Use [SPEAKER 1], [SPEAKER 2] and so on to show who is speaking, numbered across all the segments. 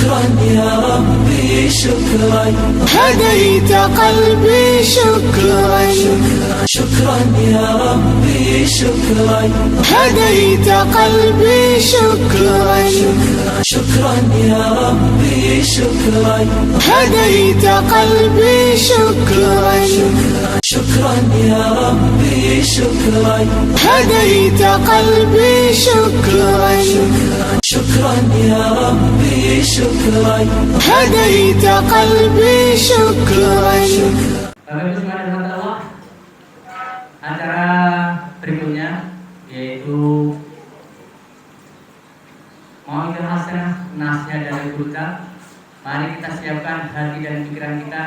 [SPEAKER 1] شكرا يا ربي شكرا هديت قلبي شكرا شكرا يا ربي شكرا هديت قلبي شكرا شكرا يا ربي شكرا هديت قلبي شكرا شكرا يا ربي شكرا هديت قلبي شكرا شكرا يا ربي شكرا هديت قلبي شكرا.
[SPEAKER 2] Bapak Ibu sekalian rahmat Allah, acara berikutnya yaitu Mau'idul Hasanah, nasihat dari Buta. Mari kita siapkan hati dan pikiran kita.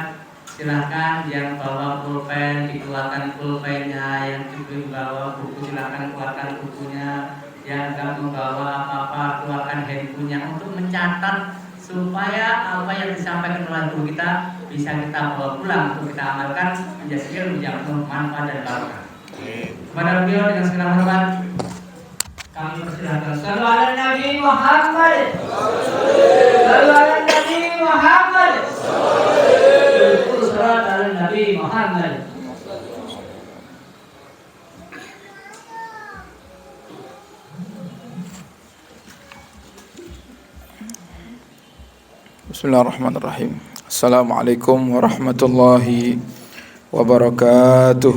[SPEAKER 2] Silahkan yang bawa pulpen dikeluarkan pulpennya, yang juga bawa buku silahkan keluarkan bukunya, yang nggak membawa apa-apa keluarkan handphonenya untuk mencatat supaya apa yang disampaikan oleh guru kita bisa kita bawa pulang untuk kita amalkan menjadi ilmu yang penuh manfaat dan barokah. Kepada beliau dengan segala hormat kami persilahkan. Shallu ala Nabi Muhammad. Shallu ala Nabi Muhammad. Shallu ala Nabi Muhammad.
[SPEAKER 3] Bismillahirrahmanirrahim. Assalamualaikum warahmatullahi wabarakatuh.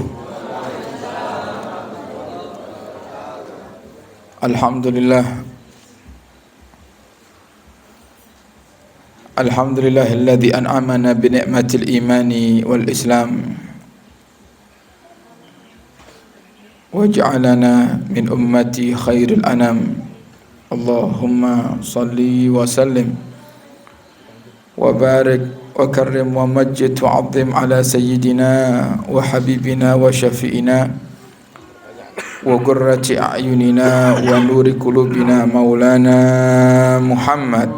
[SPEAKER 3] Alhamdulillah. Alhamdulillahilladzi an'amana bi ni'matil imani wal islam waj'alana min ummati khairil anam. Allahumma salli wa sallim wa barik wa karrim wa majjid wa azim ala sayyidina wa habibina wa syafi'ina wa qurrati a'yunina wa nuri qulubina maulana Muhammad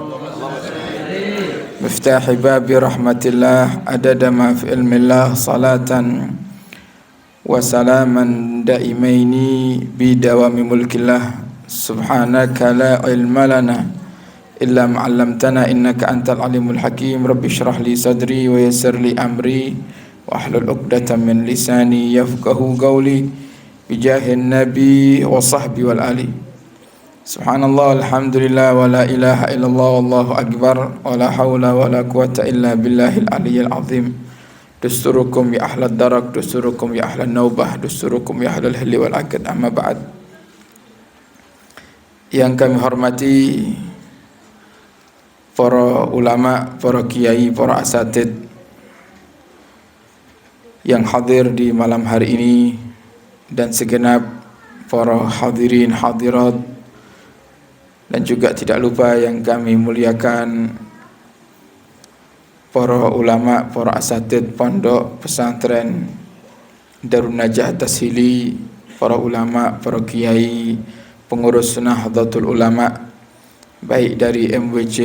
[SPEAKER 3] miftahi babi rahmatillah adada ma fi ilmillah salatan wa salaman daimaini bi dawami mulkillah subhanaka la ilma lana illa ma'allamtana innaka antal alimul hakim. Rabbi syrah li sadri wa yassir li amri wa ahlul uqdatan min lisani yafqahu qawli bijahin nabi wa sahbi wal ali. Subhanallah alhamdulillah wa la ilaha illallah wallahu akbar wa la hawla wa la quwata illa billahil aliyyil azim. Dusturukum ya ahlad darak, dusturukum ya ahlan naubah, dusturukum ya ahlal hilli wal aqd. Amma ba'd. Yang kami hormati para ulama, para kiai, para asatid yang hadir di malam hari ini dan segenap para hadirin hadirat, dan juga tidak lupa yang kami muliakan para ulama, para asatid pondok pesantren Darun Najah Tashili, para ulama, para kiai, pengurus Nahdlatul Ulama baik dari MWJ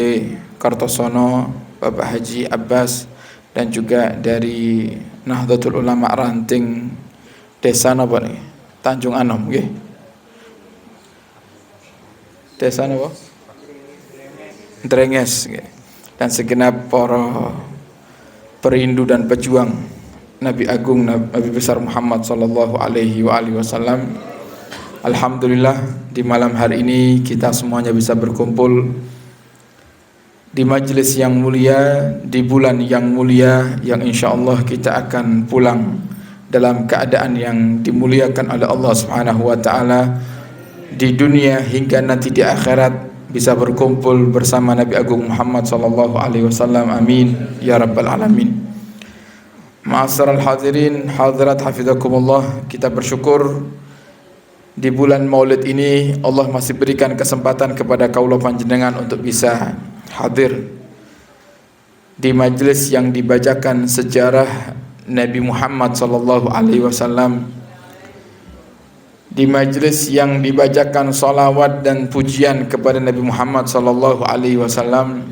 [SPEAKER 3] Kartosono, Bapak Haji Abbas, dan juga dari Nahdlatul Ulama Ranting Desa napa niki? Tanjung Anom nggih. Desa napa? Drenges nggih. Dan segenap para perindu dan pejuang Nabi Agung Nabi besar Muhammad sallallahu alaihi wasallam. Alhamdulillah di malam hari ini kita semuanya bisa berkumpul di majelis yang mulia, di bulan yang mulia, yang insyaallah kita akan pulang dalam keadaan yang dimuliakan oleh Allah Subhanahu wa taala di dunia hingga nanti di akhirat bisa berkumpul bersama Nabi Agung Muhammad sallallahu alaihi wasallam. Amin ya rabbal alamin. Ma'asyiral hadirin hadirat hafizakumullah, kita bersyukur di bulan Maulid ini Allah masih berikan kesempatan kepada kaula panjenengan untuk bisa hadir di majelis yang dibacakan sejarah Nabi Muhammad sallallahu alaihi wasallam, di majelis yang dibacakan salawat dan pujian kepada Nabi Muhammad sallallahu alaihi wasallam,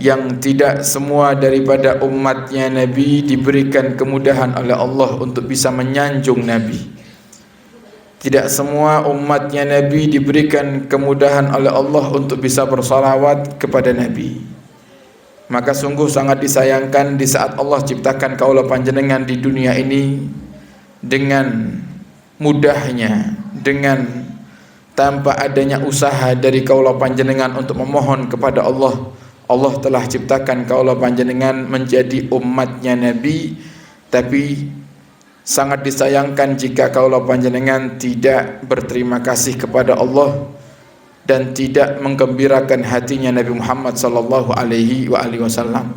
[SPEAKER 3] yang tidak semua daripada umatnya Nabi diberikan kemudahan oleh Allah untuk bisa menyanjung Nabi. Tidak semua umatnya Nabi diberikan kemudahan oleh Allah untuk bisa bersalawat kepada Nabi. Maka sungguh sangat disayangkan di saat Allah ciptakan kaula panjenengan di dunia ini dengan mudahnya, dengan tanpa adanya usaha dari kaula panjenengan untuk memohon kepada Allah. Allah telah ciptakan kaula panjenengan menjadi umatnya Nabi, tapi sangat disayangkan jika kaula panjenengan tidak berterima kasih kepada Allah dan tidak menggembirakan hatinya Nabi Muhammad sallallahu alaihi wasallam.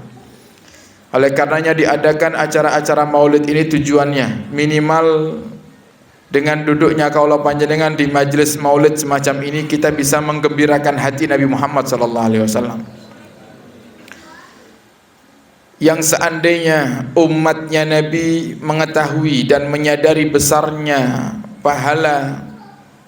[SPEAKER 3] Oleh karenanya diadakan acara-acara maulid ini tujuannya minimal dengan duduknya kaula panjenengan di majelis maulid semacam ini kita bisa menggembirakan hati Nabi Muhammad sallallahu alaihi wasallam. Yang seandainya umatnya Nabi mengetahui dan menyadari besarnya pahala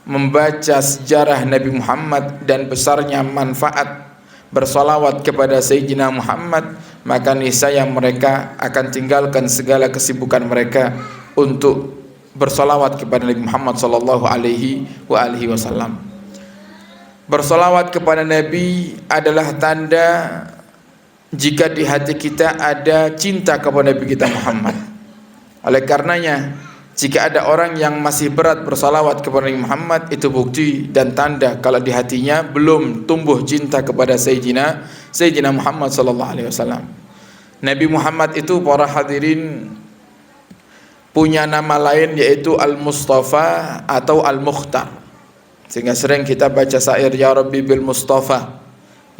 [SPEAKER 3] membaca sejarah Nabi Muhammad dan besarnya manfaat bersolawat kepada Sayyidina Muhammad, maka niscaya mereka akan tinggalkan segala kesibukan mereka untuk bersolawat kepada Nabi Muhammad sallallahu alaihi wasallam. Bersolawat kepada Nabi adalah tanda jika di hati kita ada cinta kepada Nabi kita Muhammad. Oleh karenanya, jika ada orang yang masih berat bersalawat kepada Nabi Muhammad, itu bukti dan tanda kalau di hatinya belum tumbuh cinta kepada Sayyidina Muhammad sallallahu alaihi wasallam. Nabi Muhammad itu para hadirin punya nama lain yaitu Al-Mustafa atau Al-Mukhtar. Sehingga sering kita baca syair Ya Rabbi bil Mustafa.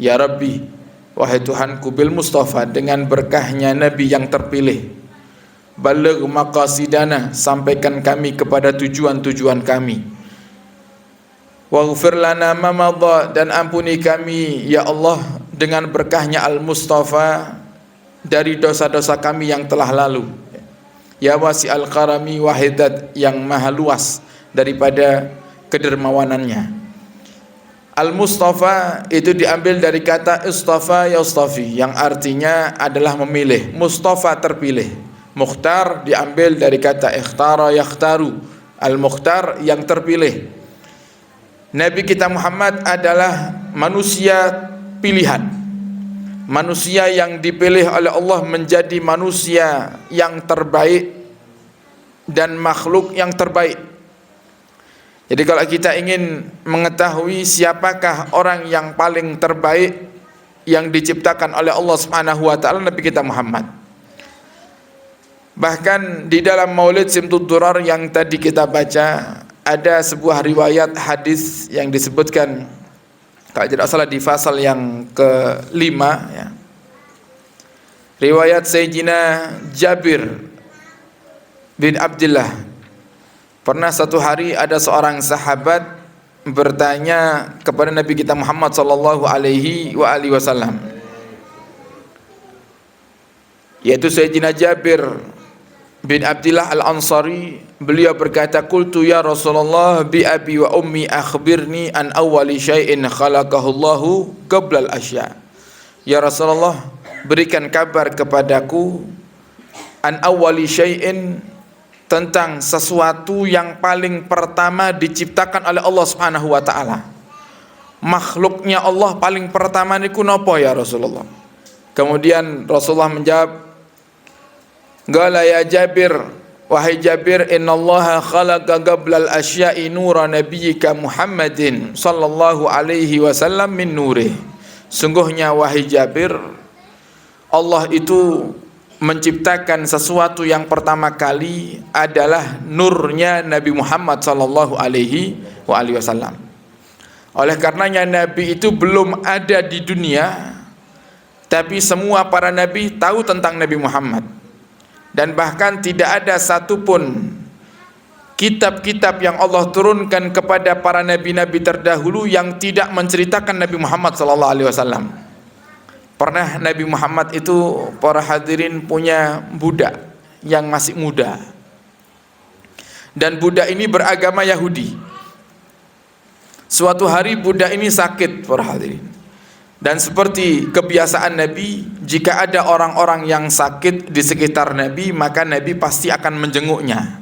[SPEAKER 3] Ya Rabbi, wahai Tuhanku bil Mustafa, dengan berkahnya Nabi yang terpilih. Baligh maqasidana, sampaikan kami kepada tujuan-tujuan kami. Waghfir lana ma madha, dan ampuni kami ya Allah dengan berkahnya Al-Mustafa dari dosa-dosa kami yang telah lalu. Ya wasi'al karami wahidat, yang maha luas daripada kedermawanannya. Al-Mustafa itu diambil dari kata istafa yastafi, yang artinya adalah memilih. Mustafa terpilih. Mukhtar diambil dari kata ikhtara yakhtaru. Al-Mukhtar yang terpilih. Nabi kita Muhammad adalah manusia pilihan. Manusia yang dipilih oleh Allah menjadi manusia yang terbaik dan makhluk yang terbaik. Jadi kalau kita ingin mengetahui siapakah orang yang paling terbaik yang diciptakan oleh Allah Subhanahu wa taala, Nabi kita Muhammad. Bahkan di dalam Maulid Simtud Durar yang tadi kita baca, ada sebuah riwayat hadis yang disebutkan kalau tidak salah di pasal yang ke-5 ya. Riwayat Sayyidina Jabir bin Abdullah. Pernah satu hari ada seorang sahabat bertanya kepada Nabi kita Muhammad sallallahu alaihi wasallam, yaitu Sayyidina Jabir bin Abdullah Al-Ansari. Beliau berkata, qultu ya Rasulullah bi abi wa ummi akhbirni an awwali syai'in khalaqahu Allahu qabla al-asya. Ya Rasulullah, berikan kabar kepadaku an awwali syai'in, tentang sesuatu yang paling pertama diciptakan oleh Allah Subhanahu wa taala. Makhluknya Allah paling pertama niku napa ya Rasulullah? Kemudian Rasulullah menjawab, "Qala ya Jabir, wahai Jabir, innallaha khalaqa qablal asya'i nura nabiyyika Muhammadin sallallahu alaihi wasallam min nurih." Sungguhnya wahai Jabir, Allah itu menciptakan sesuatu yang pertama kali adalah nurnya Nabi Muhammad sallallahu alaihi wasallam. Oleh karenanya Nabi itu belum ada di dunia, tapi semua para nabi tahu tentang Nabi Muhammad. Dan bahkan tidak ada satupun kitab-kitab yang Allah turunkan kepada para nabi-nabi terdahulu yang tidak menceritakan Nabi Muhammad sallallahu alaihi wasallam. Pernah Nabi Muhammad itu para hadirin punya budak yang masih muda. Dan budak ini beragama Yahudi. Suatu hari budak ini sakit para hadirin. Dan seperti kebiasaan Nabi, jika ada orang-orang yang sakit di sekitar Nabi, maka Nabi pasti akan menjenguknya.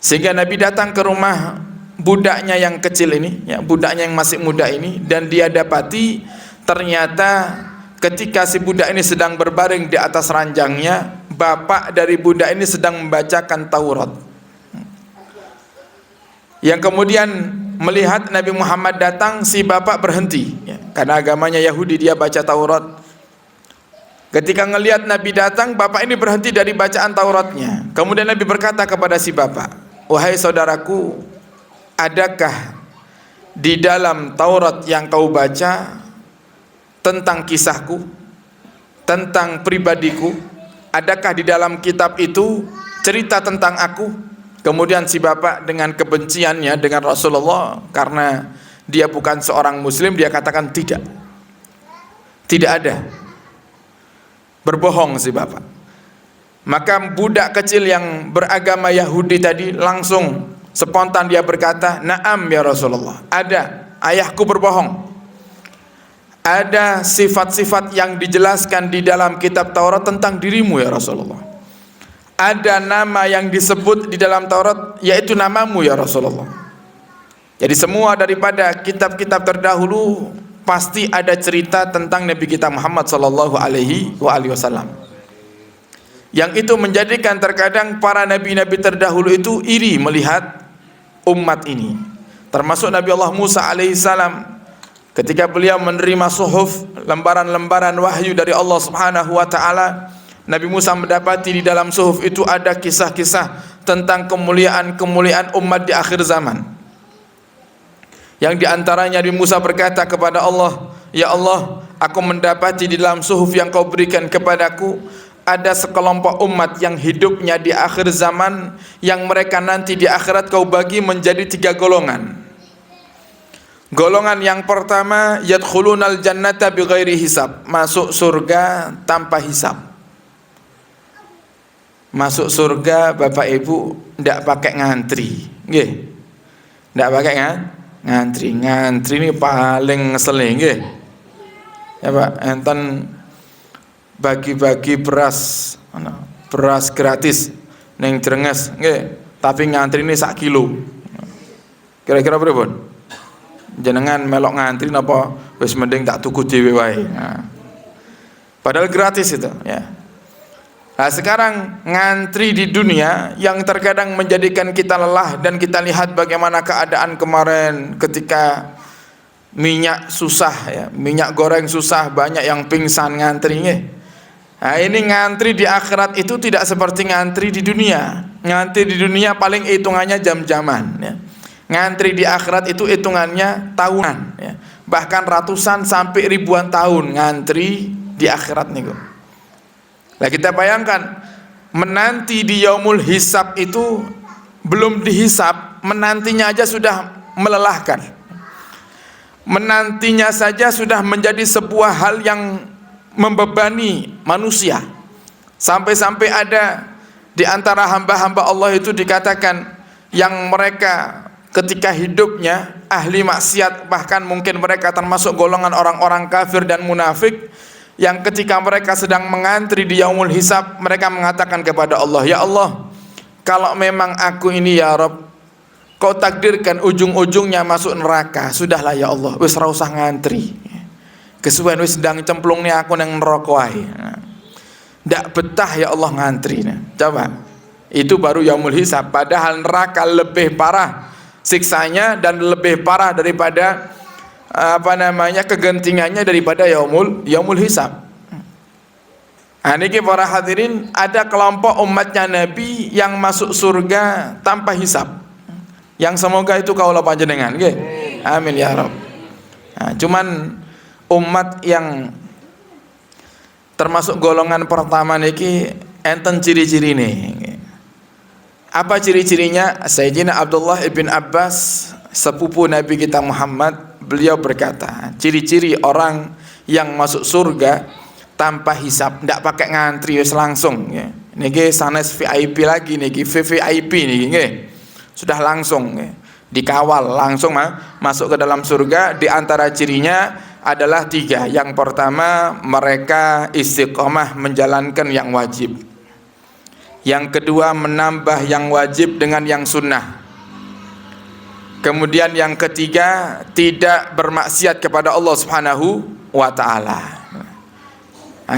[SPEAKER 3] Sehingga Nabi datang ke rumah budaknya yang kecil ini, ya, budaknya yang masih muda ini, dan dia dapati ternyata ketika si budak ini sedang berbaring di atas ranjangnya, bapak dari budak ini sedang membacakan Taurat. Yang kemudian melihat Nabi Muhammad datang, si bapak berhenti, ya, karena agamanya Yahudi, dia baca Taurat. Ketika ngelihat Nabi datang, bapak ini berhenti dari bacaan Tauratnya. Kemudian Nabi berkata kepada si bapak, "Wahai saudaraku, adakah di dalam Taurat yang kau baca tentang kisahku, tentang pribadiku? Adakah di dalam kitab itu cerita tentang aku?" Kemudian si bapak dengan kebenciannya dengan Rasulullah, karena dia bukan seorang muslim, dia katakan tidak. Tidak ada. Berbohong si bapak. Maka budak kecil yang beragama Yahudi tadi langsung spontan dia berkata, "Na'am ya Rasulullah, ada, ayahku berbohong. Ada sifat-sifat yang dijelaskan di dalam kitab Taurat tentang dirimu ya Rasulullah. Ada nama yang disebut di dalam Taurat, yaitu namamu ya Rasulullah. Jadi semua daripada kitab-kitab terdahulu pasti ada cerita tentang Nabi kita Muhammad sallallahu alaihi wasallam. Yang itu menjadikan terkadang para nabi-nabi terdahulu itu iri melihat umat ini. Termasuk Nabi Allah Musa alaihissalam, ketika beliau menerima suhuf, lembaran-lembaran wahyu dari Allah Subhanahu wa taala, Nabi Musa mendapati di dalam suhuf itu ada kisah-kisah tentang kemuliaan-kemuliaan umat di akhir zaman. Yang diantaranya Nabi Musa berkata kepada Allah, "Ya Allah, aku mendapati di dalam suhuf yang kau berikan kepadaku ada sekelompok umat yang hidupnya di akhir zaman, yang mereka nanti di akhirat kau bagi menjadi 3 golongan. Golongan yang pertama, yadkhulunal jannata bighairi hisab, masuk surga tanpa hisab. Masuk surga Bapak Ibu ndak pakai ngantri, nggih. Ndak pakai ngantri. Ngantri ini paling ngeselin, nggih. Ya Pak, enten bagi-bagi beras gratis ning Jrenges, nggih. Tapi ngantri ini 1 kilo. Kira-kira pripun? Jenengan melok ngantri napa wis mending tak tuku dhewe wae. Nah. Padahal gratis itu, ya. Nah, sekarang ngantri di dunia yang terkadang menjadikan kita lelah, dan kita lihat bagaimana keadaan kemarin ketika minyak susah, ya, minyak goreng susah, banyak yang pingsan ngantrinya. Nah, ini ngantri di akhirat itu tidak seperti ngantri di dunia. Ngantri di dunia paling hitungannya jam-jaman, ya. Ngantri di akhirat itu hitungannya tahunan, ya. Bahkan ratusan sampai ribuan tahun ngantri di akhirat nih. Nah, kita bayangkan menanti di yaumul hisab itu belum dihisab, menantinya aja sudah melelahkan. Menantinya saja sudah menjadi sebuah hal yang membebani manusia. Sampai-sampai ada di antara hamba-hamba Allah itu dikatakan yang mereka ketika hidupnya ahli maksiat, bahkan mungkin mereka termasuk golongan orang-orang kafir dan munafik, yang ketika mereka sedang mengantri di yaumul hisab, mereka mengatakan kepada Allah, "Ya Allah, kalau memang aku ini ya Rabb, kau takdirkan ujung-ujungnya masuk neraka, sudahlah ya Allah, wis ora usah ngantri. Kesuwen wis sedang cemplung nih aku nang neraka wae. Ndak betah ya Allah ngantri." Coba. Itu baru yaumul hisab, padahal neraka lebih parah siksanya dan lebih parah daripada kegentingannya daripada yaumul hisab. Nah, niki para hadirin, ada kelompok umatnya Nabi yang masuk surga tanpa hisab. Yang semoga itu kaula panjenengan, nggih. Amin ya Rabb. Nah, cuman umat yang termasuk golongan pertama niki enten ciri-cirine. Apa ciri-cirinya? Sayyidina Abdullah ibn Abbas, sepupu Nabi kita Muhammad, beliau berkata, ciri-ciri orang yang masuk surga tanpa hisab, ndak pakai ngantri, wis langsung, ya. Niki sanes VIP lagi, niki VVIP niki, nggih. Sudah langsung, ya. Dikawal langsung masuk ke dalam surga. Di antara cirinya adalah 3. Yang pertama, mereka istiqomah menjalankan yang wajib. Yang kedua, menambah yang wajib dengan yang sunnah. Kemudian yang ketiga, tidak bermaksiat kepada Allah Subhanahu wa taala.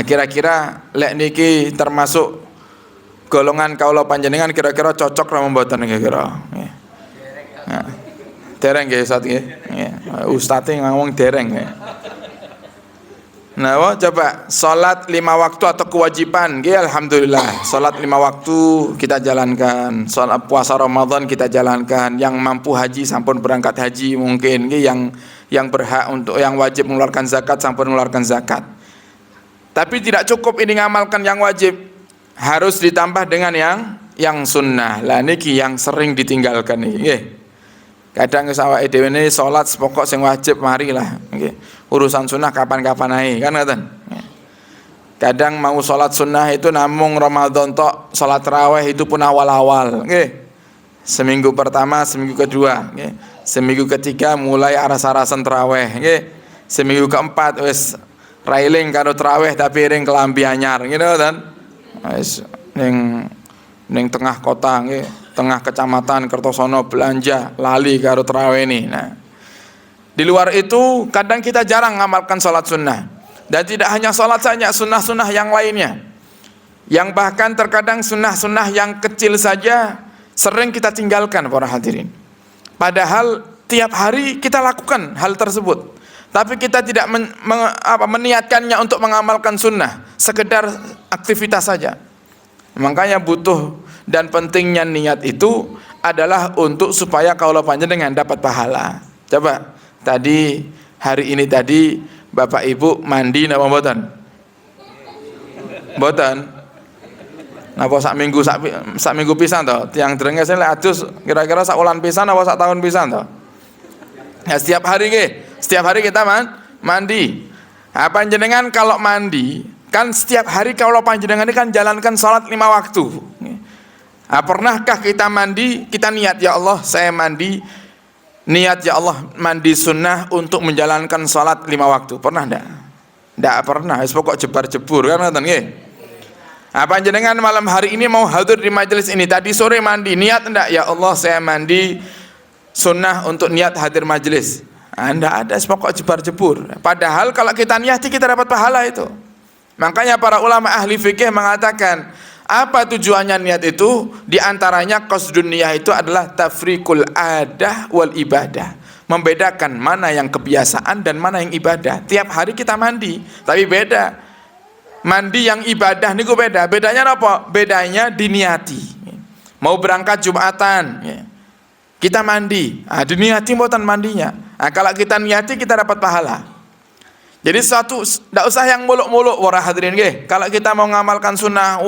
[SPEAKER 3] Kira-kira lek niki termasuk golongan kaula panjenengan kira-kira cocok ra mboten kira-kira. Nah, dereng nggih Ustaz nggih. Ustaz ngomong dereng nggih. Nah, coba salat 5 waktu atau kewajiban, nggih alhamdulillah. Salat 5 waktu kita jalankan. Salat puasa Ramadan kita jalankan. Yang mampu haji sampun berangkat haji mungkin, nggih yang berhak untuk yang wajib mengeluarkan zakat sampun mengeluarkan zakat. Tapi tidak cukup ini ngamalkan yang wajib. Harus ditambah dengan yang sunnah. Lah niki yang sering ditinggalkan niki, nggih. Kadang wis awake dhewe ne salat pokok sing wajib marilah, nggih. Urusan sunnah kapan-kapan ae, kan ngoten. Kadang mau salat sunnah itu namung Ramadan tok, salat tarawih itu pun awal-awal, nggih. Seminggu pertama, seminggu kedua, nggih. Seminggu ketiga mulai aras-arasan tarawih, nggih. Seminggu keempat wis railing karo tarawih tapi ring kelambi anyar, ngono kan. Wis ning tengah kota, nggih, tengah kecamatan Kertosono belanja lali karo tarawih ini. Nah, di luar itu kadang kita jarang ngamalkan salat sunnah. Dan tidak hanya salat saja, sunnah-sunnah yang lainnya. Yang bahkan terkadang sunnah-sunnah yang kecil saja sering kita tinggalkan para hadirin. Padahal tiap hari kita lakukan hal tersebut. Tapi kita tidak meniatkannya untuk mengamalkan sunnah, sekedar aktivitas saja. Makanya butuh dan pentingnya niat itu adalah untuk supaya kaula panjenengan dapat pahala. Coba tadi hari ini tadi Bapak Ibu mandi napa mboten? Mboten. Napa sak minggu pisan to? Tiang drenge lek adus kira-kira sak wulan pisan apa sak tahun pisan to? Ya setiap hari nggih. Setiap hari kita mandi. Panjenengan kalau mandi kan setiap hari kalau panjenengan ini kan jalankan salat 5 waktu. Pernahkah kita mandi, kita niat ya Allah saya mandi, niat ya Allah mandi sunnah untuk menjalankan salat 5 waktu. Pernah enggak? Enggak pernah. Wis pokok jebar-jebur kan ngoten nggih. Panjenengan malam hari ini mau hadir di majelis ini, tadi sore mandi, niat enggak ya Allah saya mandi sunnah untuk niat hadir majelis. Enggak ada, pokok jebar-jebur. Padahal kalau kita niati kita dapat pahala itu. Makanya para ulama ahli fikih mengatakan, apa tujuannya niat itu? Di antaranya qasdun niyah itu adalah tafriqul adah wal ibadah. Membedakan mana yang kebiasaan dan mana yang ibadah. Tiap hari kita mandi, tapi beda. Mandi yang ibadah niku beda. Bedanya apa? Bedanya diniati. Mau berangkat Jumatan, kita mandi. Diniati mboten mandinya. Kalau kita niati kita dapat pahala. Jadi tidak usah yang muluk-muluk para hadirin nggih. Kalau kita mau ngamalkan sunnah,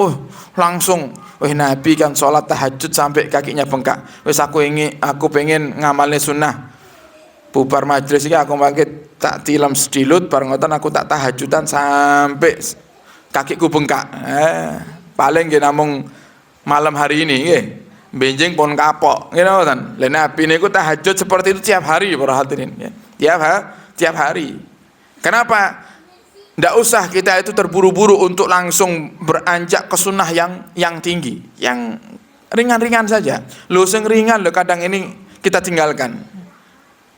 [SPEAKER 3] langsung, Nabi kan sholat tahajud sampai kakinya bengkak. Wis aku pengen ngamalnya sunnah. Bubar majelis iki aku mangke tak tilam sedilut bareng ngoten aku tak tahajudan sampai kakiku bengkak. Paling nggih namung malam hari ini nggih. Benjing pun kapok, ngoten. Lah Nabi niku tahajud seperti itu tiap hari para hadirin nggih. Tiap hari. Kenapa? Tidak usah kita itu terburu-buru untuk langsung beranjak ke sunnah yang tinggi, yang ringan-ringan saja. Sing ringan kadang ini kita tinggalkan.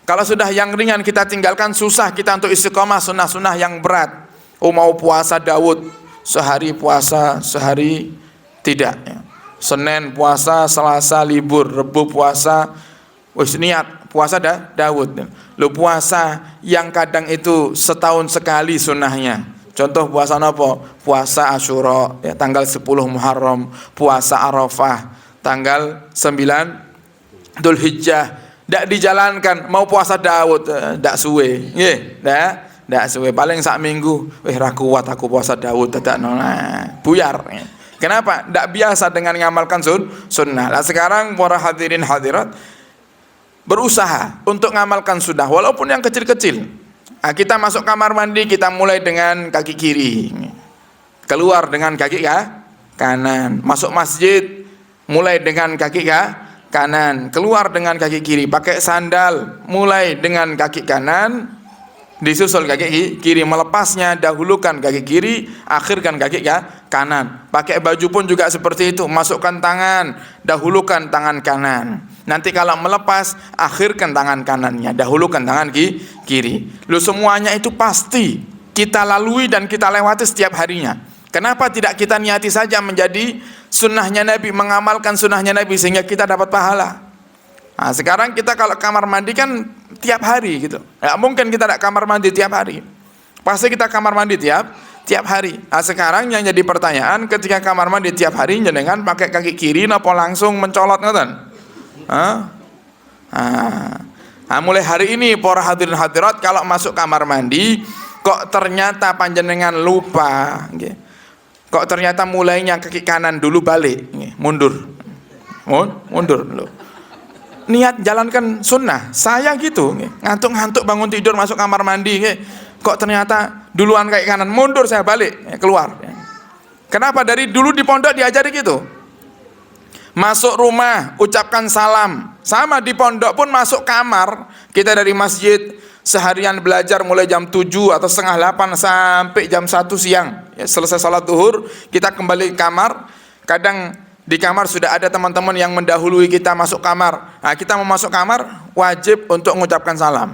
[SPEAKER 3] Kalau sudah yang ringan kita tinggalkan, susah kita untuk istiqomah sunnah-sunnah yang berat. Mau puasa Daud, sehari puasa, sehari tidak. Senin puasa, Selasa libur, Rebu puasa, wis niat puasa Daud. Lu puasa yang kadang itu setahun sekali sunnahnya. Contoh puasa apa? Puasa Asyura tanggal 10 Muharram, puasa Arafah tanggal 9 Dzulhijjah. Ndak dijalankan, mau puasa Daud ndak suwe. Nggih, ndak suwe paling sak minggu. Ra kuat aku puasa Daud dadakno. Buyar. Kenapa? Ndak biasa dengan ngamalkan sunnah. Lah sekarang para hadirin hadirat berusaha untuk ngamalkan sunnah walaupun yang kecil-kecil. Kita masuk kamar mandi, kita mulai dengan kaki kiri, keluar dengan kaki kanan. Masuk masjid mulai dengan kaki kanan, keluar dengan kaki kiri. Pakai sandal mulai dengan kaki kanan, disusul kaki kiri. Melepasnya dahulukan kaki kiri, akhirkan kaki kanan. Pakai baju pun juga seperti itu. Masukkan tangan, dahulukan tangan kanan. Nanti kalau melepas, akhirkan tangan kanannya, dahulukan tangan kiri. Lu semuanya itu pasti kita lalui dan kita lewati setiap harinya. Kenapa tidak kita niati saja menjadi sunnahnya Nabi, mengamalkan sunnahnya Nabi sehingga kita dapat pahala? Nah, sekarang kita kalau kamar mandi kan tiap hari gitu. Ya, mungkin kita tidak kamar mandi tiap hari. Pasti kita kamar mandi tiap hari. Nah, sekarang yang jadi pertanyaan, ketika kamar mandi tiap hari jenengan pakai kaki kiri napa langsung mencolot ngoten? Nah, mulai hari ini para hadirin hadirat kalau masuk kamar mandi kok ternyata panjenengan lupa, nggih. Kok ternyata mulainya kaki kanan dulu balik, nggih, mundur dulu. Niat jalankan sunnah, saya gitu, ngantuk-ngantuk bangun tidur masuk kamar mandi, kok ternyata duluan kaki kanan, mundur saya balik, keluar. Kenapa? Dari dulu di pondok diajari gitu. Masuk rumah, ucapkan salam. Sama di pondok pun masuk kamar, kita dari masjid seharian belajar mulai jam 7 atau setengah 8 sampai jam 1 siang. Ya, selesai salat zuhur, kita kembali ke kamar. Kadang di kamar sudah ada teman-teman yang mendahului kita masuk kamar. Nah, kita mau masuk kamar, wajib untuk mengucapkan salam.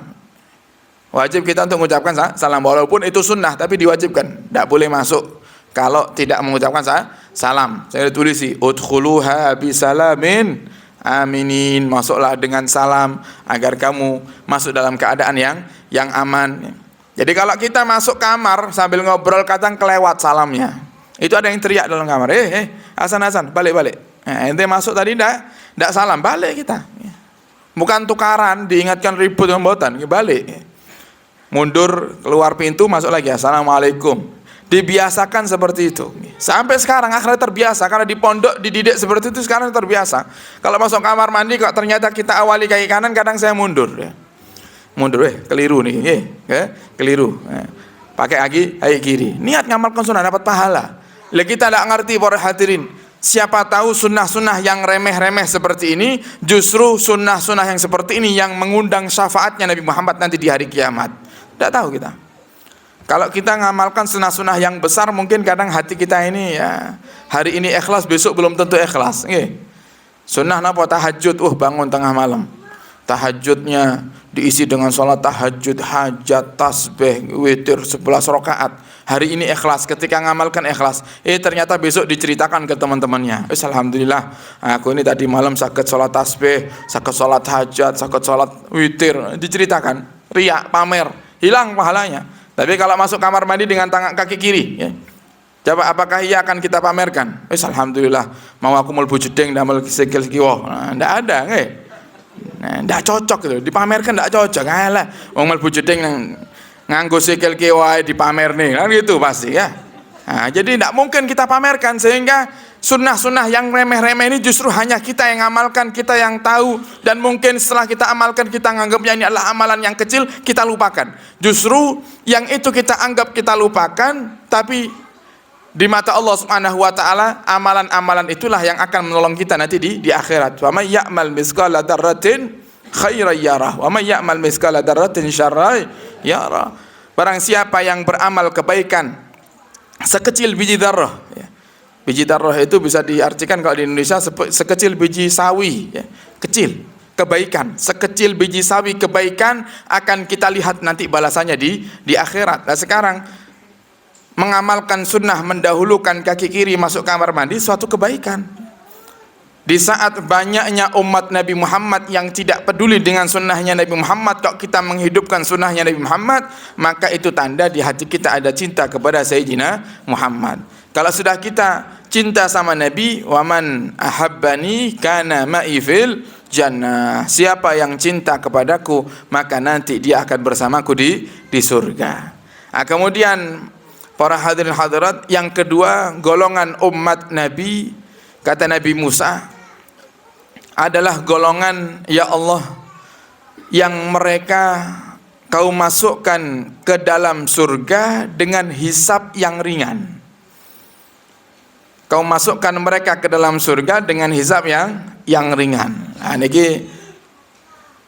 [SPEAKER 3] Wajib kita untuk mengucapkan salam. Walaupun itu sunnah, tapi diwajibkan. Tidak boleh masuk kalau tidak mengucapkan salam. Saya tulisi, udkhuluha bisalamin aminin. Masuklah dengan salam agar kamu masuk dalam keadaan yang aman. Jadi kalau kita masuk kamar sambil ngobrol kadang kelewat salamnya. Itu ada yang teriak dalam kamar, Hasan, balik. Nah, ente masuk tadi ndak salam, balik kita. Bukan tukaran, diingatkan ribut mboten, balik. Mundur, keluar pintu, masuk lagi, assalamualaikum. Dibiasakan seperti itu. Sampai sekarang akhirnya terbiasa, karena di pondok dididik seperti itu, sekarang terbiasa. Kalau masuk kamar mandi kok ternyata kita awali kaki kanan, kadang saya mundur. Mundur, keliru nih, keliru. Pakai kaki kiri. Niat ngamalkan sunnah dapat pahala. Lah kita tidak ngerti para hadirin. Siapa tahu sunnah-sunnah yang remeh-remeh seperti ini, justru sunnah-sunnah yang seperti ini yang mengundang syafaatnya Nabi Muhammad nanti di hari kiamat. Tidak tahu kita. Kalau kita ngamalkan sunnah-sunnah yang besar, mungkin kadang hati kita ini ya hari ini ikhlas, besok belum tentu ikhlas. Sunnah napa tahajud, bangun tengah malam. Tahajudnya diisi dengan sholat tahajud, hajat, tasbih, witir 11 rakaat. Hari ini ikhlas, ketika ngamalkan ikhlas. Ternyata besok diceritakan ke teman-temannya. Alhamdulillah, aku ini tadi malam sakit sholat tasbih, sakit sholat hajat, sakit sholat witir. Diceritakan, riak, pamer, hilang pahalanya. Tapi kalau masuk kamar mandi dengan tangan kaki kiri, coba apakah ia akan kita pamerkan? Alhamdulillah, mau aku mlebu jeding damel sikil kiwa. Ndak ada, ndak cocok gitu. Dipamerkan ndak cocok. Alah, wong mlebu jeding nganggo sikil kiwa dipamer nih, kan gitu pasti ya. Nah, jadi tidak mungkin kita pamerkan, sehingga sunnah-sunnah yang remeh-remeh ini justru hanya kita yang amalkan, kita yang tahu, dan mungkin setelah kita amalkan kita menganggapnya ini adalah amalan yang kecil, kita lupakan. Justru yang itu kita anggap kita lupakan, tapi di mata Allah Subhanahu wa taala amalan-amalan itulah yang akan menolong kita nanti di akhirat. Wa may ya'mal mithqala dzarratin khairan yarah wa may ya'mal mithqala dzarratin syarran yarah. Barang siapa yang beramal kebaikan sekecil biji dzarrah, biji dzarrah itu bisa diartikan kalau di Indonesia sekecil biji sawi, kecil kebaikan, sekecil biji sawi kebaikan akan kita lihat nanti balasannya di akhirat. Nah, sekarang mengamalkan sunnah, mendahulukan kaki kiri masuk kamar mandi, suatu kebaikan. Di saat banyaknya umat Nabi Muhammad yang tidak peduli dengan sunnahnya Nabi Muhammad, kalau kita menghidupkan sunnahnya Nabi Muhammad, maka itu tanda di hati kita ada cinta kepada Sayyidina Muhammad. Kalau sudah kita cinta sama Nabi, waman ahabbani kana ma'i fil jannah. Siapa yang cinta kepadaku, maka nanti dia akan bersamaku di surga. Nah, kemudian para hadirin hadirat, yang kedua, golongan umat Nabi, kata Nabi Musa, adalah golongan, ya Allah, yang mereka kau masukkan ke dalam surga dengan hisab yang ringan. Kau masukkan mereka ke dalam surga dengan hisab yang ringan. Nah, ini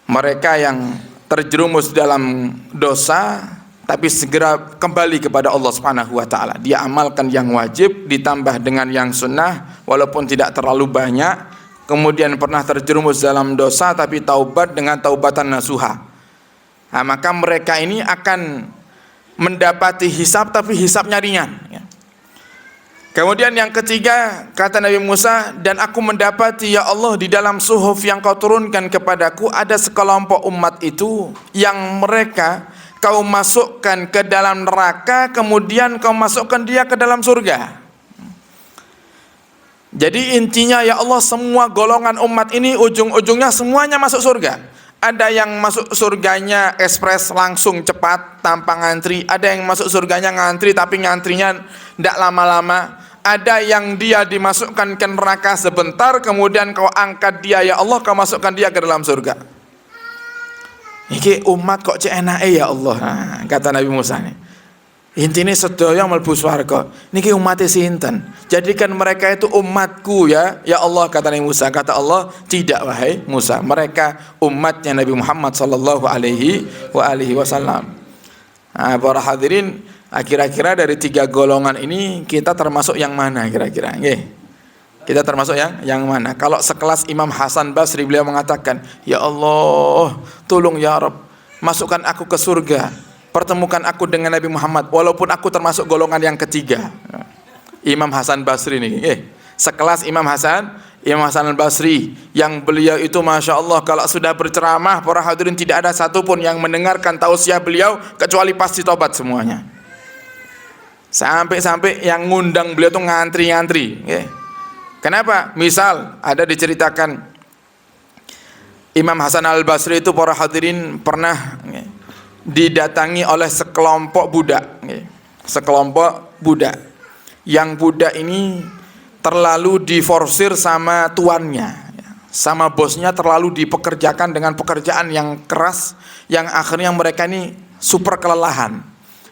[SPEAKER 3] mereka yang terjerumus dalam dosa, tapi segera kembali kepada Allah Subhanahu wa taala. Dia amalkan yang wajib ditambah dengan yang sunnah walaupun tidak terlalu banyak. Kemudian pernah terjerumus dalam dosa tapi taubat dengan taubatan nasuha. Nah, maka mereka ini akan mendapati hisab tapi hisabnya ringan. Kemudian yang ketiga, kata Nabi Musa, dan aku mendapati ya Allah di dalam suhuf yang kau turunkan kepadaku ada sekelompok umat itu yang mereka kau masukkan ke dalam neraka, kemudian kau masukkan dia ke dalam surga. Jadi intinya ya Allah, semua golongan umat ini ujung-ujungnya semuanya masuk surga. Ada yang masuk surganya ekspres langsung cepat tanpa ngantri, ada yang masuk surganya ngantri tapi ngantrinya tidak lama-lama. Ada yang dia dimasukkan ke neraka sebentar, kemudian kau angkat dia ya Allah, kau masukkan dia ke dalam surga. Iki umat kok cek enake ya Allah, kata Nabi Musa nih. Intine sedaya mlebu swarga. Niki umat sinten? Jadikan mereka itu umatku ya Allah, kata Nabi Musa. Kata Allah, tidak wahai Musa, mereka umatnya Nabi Muhammad sallallahu alaihi wasallam. Para hadirin, kira-kira dari 3 golongan ini kita termasuk yang mana kira-kira? Kita termasuk yang mana? Kalau sekelas Imam Hasan Basri, beliau mengatakan, ya Allah, tolong ya Rabb, masukkan aku ke surga, pertemukan aku dengan Nabi Muhammad walaupun aku termasuk golongan yang ketiga. Imam Hasan Basri ini, sekelas Imam Hasan Al-Basri, yang beliau itu Masya Allah kalau sudah berceramah, para hadirin tidak ada satupun yang mendengarkan tausiah beliau kecuali pasti tobat semuanya. Sampai-sampai yang ngundang beliau tuh ngantri-ngantri. Kenapa? Misal ada diceritakan Imam Hasan Al-Basri itu, para hadirin, pernah didatangi oleh sekelompok budak. Sekelompok budak. Yang budak ini terlalu diforsir sama tuannya, sama bosnya, terlalu dipekerjakan dengan pekerjaan yang keras, yang akhirnya mereka ini super kelelahan.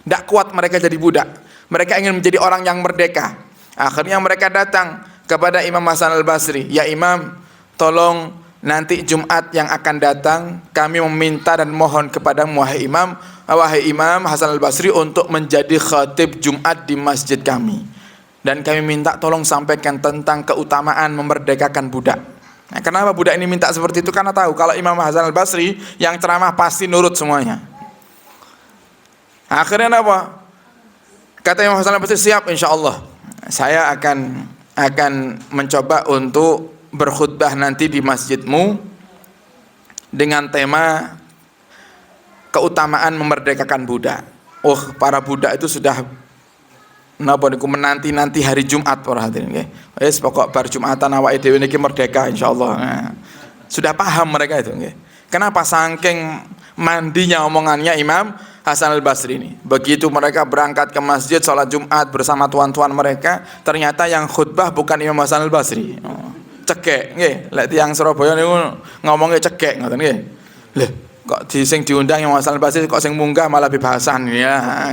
[SPEAKER 3] Tidak kuat mereka jadi budak. Mereka ingin menjadi orang yang merdeka. Akhirnya mereka datang kepada Imam Hasan Al-Basri, ya Imam, tolong nanti Jumat yang akan datang kami meminta dan mohon kepadamu wahai Imam Hasan Al-Basri untuk menjadi khatib Jumat di masjid kami. Dan kami minta tolong sampaikan tentang keutamaan memerdekakan budak. Nah, kenapa budak ini minta seperti itu? Karena tahu kalau Imam Hasan Al-Basri yang ceramah pasti nurut semuanya. Akhirnya apa? Kata Imam Hasan Al-Basri, siap insyaallah. Saya akan mencoba untuk berkhutbah nanti di masjidmu dengan tema keutamaan memerdekakan budak. Para budak itu sudah menanti hari Jumat, para hadirin nggih. Wis pokok bar Jumatan awake dhewe niki merdeka insyaallah. Sudah paham mereka itu nggih. Kenapa? Saking mandinya omongannya Imam Hasan Al-Basri ini. Begitu mereka berangkat ke masjid sholat Jumat bersama tuan-tuan mereka, ternyata yang khutbah bukan Imam Hasan Al-Basri. Cekek nggih. Lek tiyang Surabaya niku ngomongnya cekek ngoten nggih. Lho, kok sing diundang Imam Hasan Al-Basri kok sing munggah malah bebasan ya.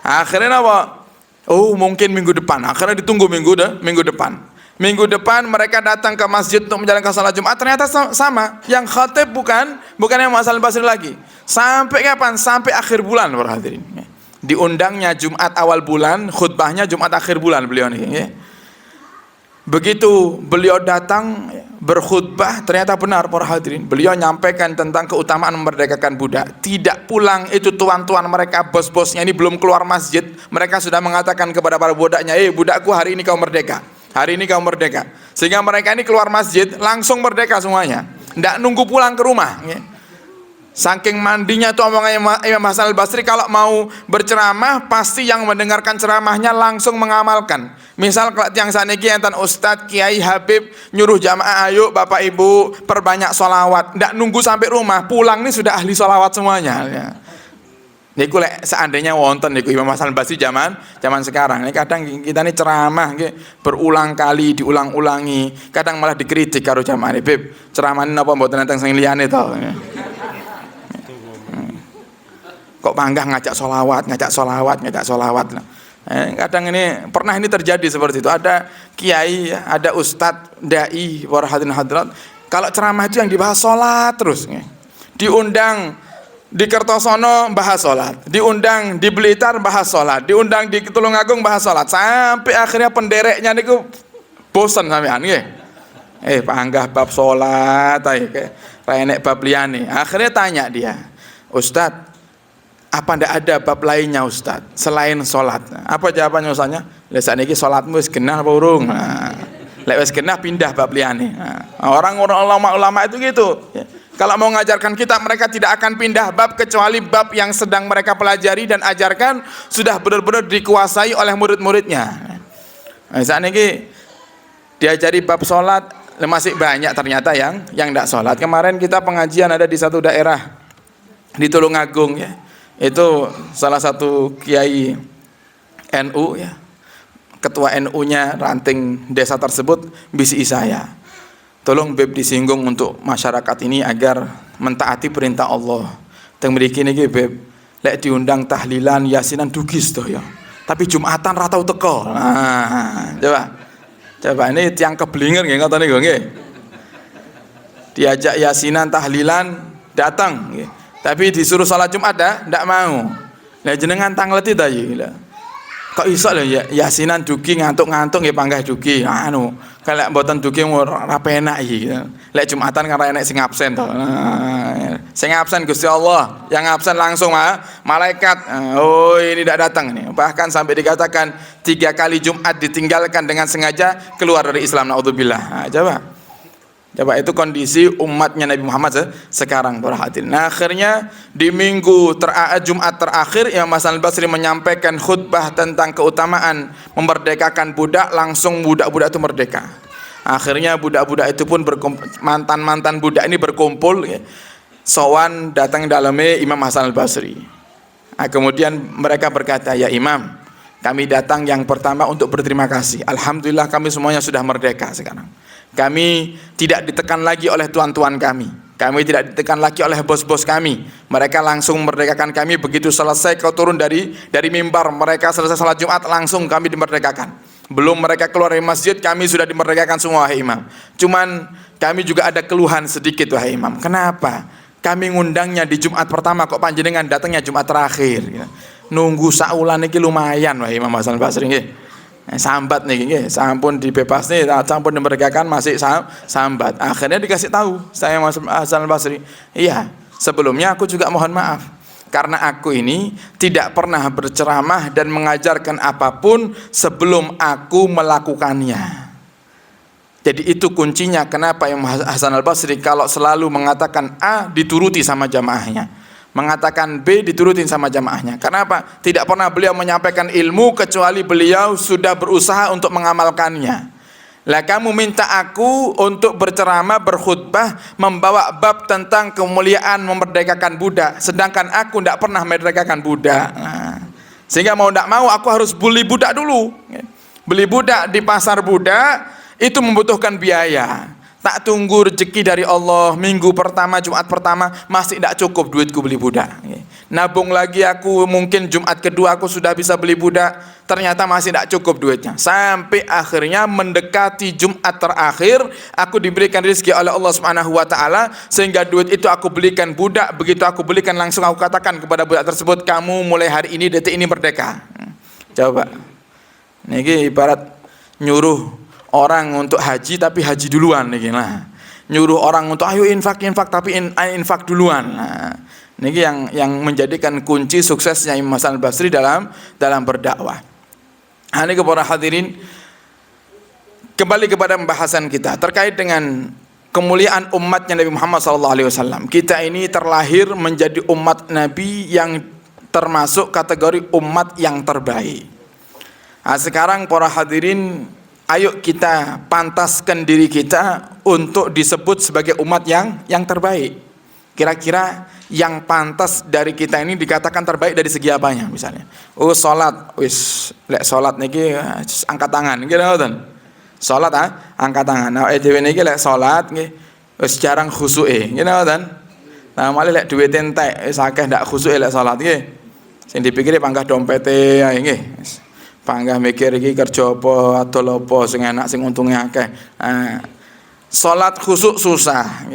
[SPEAKER 3] Akhirnya apa? Mungkin minggu depan. Akhirnya ditunggu minggu depan. Minggu depan mereka datang ke masjid untuk menjalankan salat Jumat. Ternyata sama. Yang khatib bukan yang Hasan Al-Basri lagi. Sampai kapan? Sampai akhir bulan, para hadirin. Diundangnya Jumat awal bulan, khutbahnya Jumat akhir bulan beliau nih. Begitu beliau datang berkhutbah, ternyata benar, para hadirin. Beliau nyampaikan tentang keutamaan memerdekakan budak. Tidak pulang itu tuan-tuan mereka, bos-bosnya ini belum keluar masjid, mereka sudah mengatakan kepada para budaknya, budakku, hari ini kau merdeka. Hari ini kau merdeka. Sehingga mereka ini keluar masjid langsung merdeka semuanya. Tidak nunggu pulang ke rumah. Saking mandinya tuh omongannya Imam Hasan Al-Basri, kalau mau berceramah pasti yang mendengarkan ceramahnya langsung mengamalkan. Misal kalau tiang saniki enten Ustadz, Kiai, Habib nyuruh jamaah, ayo Bapak Ibu perbanyak sholawat. Tidak nunggu sampai rumah, pulang nih sudah ahli sholawat semuanya. Niku lek seandainya wonten niku Imam Hasan Al-Basri zaman sekarang. Ini kadang kita nih ceramah berulang kali diulang-ulangi, kadang malah dikritik karo jamaah. Beb, ceramahane napa mboten enten sing liyane to. Kok panggah ngajak sholawat. Kadang ini pernah terjadi seperti itu. Ada kiai, ada ustadz, dai, para hadirin hadirat. Kalau ceramah itu yang dibahas sholat terus. Diundang di Kertosono bahas sholat, diundang di Blitar bahas sholat, diundang di Tulungagung bahas sholat, sampai akhirnya pendereknya niku bosan sampean nggih. Panggah bab sholat, renek bab liyane. Akhirnya tanya dia, Ustadz, Apa ndak ada bab lainnya Ustaz selain salat? Apa jawabannya Ustaznya? Lah sakniki salatmu wis genah apa urung? Nah, lek wis genah pindah bab liyane. Nah, orang-orang ulama-ulama itu gitu. Ya. Kalau mau mengajarkan kita, mereka tidak akan pindah bab kecuali bab yang sedang mereka pelajari dan ajarkan sudah benar-benar dikuasai oleh murid-muridnya. Nah, saat ini diajari bab sholat masih banyak ternyata yang tidak sholat. Kemarin kita pengajian ada di satu daerah di Tulungagung ya. Itu salah satu kiai NU ya. Ketua NU-nya ranting desa tersebut bisi saya. Tolong Beb disinggung untuk masyarakat ini agar mentaati perintah Allah. Teng mriki niki Beb, lek diundang tahlilan yasinan dugis toh ya. Tapi Jumatan ra tau teko. Nah, coba ini tiang keblinger nggih ngoten niku nggih. Diajak yasinan tahlilan datang nggih. Tapi disuruh salat Jumat ndak mau. Lah jenengan tangleti ta ya. Kok iso lho ya yasinan dugi ngantuk-ngantuk nggih panggah dugi. Anu, kalau mboten dugi ora penak iki. Lek Jumatan kan enek sing absen to. Sing absen Gusti Allah, yang absen langsung malaikat. Oh, ini tidak datang nih. Bahkan sampai dikatakan 3 kali Jumat ditinggalkan dengan sengaja keluar dari Islam, naudzubillah. Nah, coba itu kondisi umatnya Nabi Muhammad sekarang para hadirin. Nah, akhirnya di minggu Jumat terakhir Imam Hasan Al-Basri menyampaikan khutbah tentang keutamaan memerdekakan budak, langsung budak-budak itu merdeka. Akhirnya budak-budak itu pun mantan-mantan budak ini berkumpul ya. Sowan datang dalamnya Imam Hasan Al-Basri. Nah, kemudian mereka berkata, "Ya Imam, kami datang yang pertama untuk berterima kasih. Alhamdulillah kami semuanya sudah merdeka sekarang. Kami tidak ditekan lagi oleh tuan-tuan kami. Kami tidak ditekan lagi oleh bos-bos kami. Mereka langsung memerdekakan kami. Begitu selesai kau turun dari mimbar, mereka selesai salat Jumat langsung kami dimerdekakan. Belum mereka keluar dari masjid, kami sudah dimerdekakan semua, wahai Imam. Cuman kami juga ada keluhan sedikit, wahai Imam. Kenapa? Kami ngundangnya di Jumat pertama, kok panjenengan datangnya Jumat terakhir. Nunggu saulan iki lumayan, wahai Imam Hasan Basri nggih. Sambat nih nggih, sampun dibebas nih, sampun dimerdekakan masih sambat. Akhirnya dikasih tahu saya Mas Hasan Basri, iya, sebelumnya aku juga mohon maaf karena aku ini tidak pernah berceramah dan mengajarkan apapun sebelum aku melakukannya. Jadi itu kuncinya kenapa Imam Hasan Al-Basri kalau selalu mengatakan A dituruti sama jamaahnya, mengatakan B diturutin sama jamaahnya. Kenapa? Tidak pernah beliau menyampaikan ilmu kecuali beliau sudah berusaha untuk mengamalkannya. Lah kamu minta aku untuk berceramah, berkhutbah, membawa bab tentang kemuliaan memerdekakan budak, sedangkan aku tidak pernah memerdekakan budak. Nah, sehingga mau tidak mau aku harus beli budak dulu. Beli budak di pasar budak itu membutuhkan biaya. Tak tunggu rezeki dari Allah, minggu pertama, Jumat pertama masih tidak cukup duitku beli budak. Nabung lagi aku, mungkin Jumat kedua aku sudah bisa beli budak, ternyata masih tidak cukup duitnya. Sampai akhirnya mendekati Jumat terakhir, aku diberikan rezeki oleh Allah Subhanahu wa taala sehingga duit itu aku belikan budak. Begitu aku belikan langsung aku katakan kepada budak tersebut, kamu mulai hari ini detik ini merdeka. Coba. Niki ibarat nyuruh orang untuk haji tapi haji duluan nih, nah nyuruh orang untuk ayo infak tapi infak duluan. Nah, ini yang menjadikan kunci suksesnya Imam Hasan Al-Basri dalam berdakwah. Nah, ini kepada hadirin, kembali kepada pembahasan kita terkait dengan kemuliaan umatnya Nabi Muhammad SAW. Kita ini terlahir menjadi umat Nabi yang termasuk kategori umat yang terbaik. Nah, sekarang para hadirin, ayo kita pantaskan diri kita untuk disebut sebagai umat yang terbaik. Kira-kira yang pantas dari kita ini dikatakan terbaik dari segi apanya misalnya? Oh, salat, wis lek salat niki angkat tangan, nggih ngoten. Salat angkat tangan. Nah, dhewe niki lek salat nggih wis jarang khusuke, nggih ngoten. Nah, malah lek duwe entek wis akeh ndak khusuke lek salat nggih. Sing dipikiri panggah dompete ae nggih. Panggah mikir iki kerja apa adol apa sing enak sing untunge akeh. Nah, salat khusuk susah.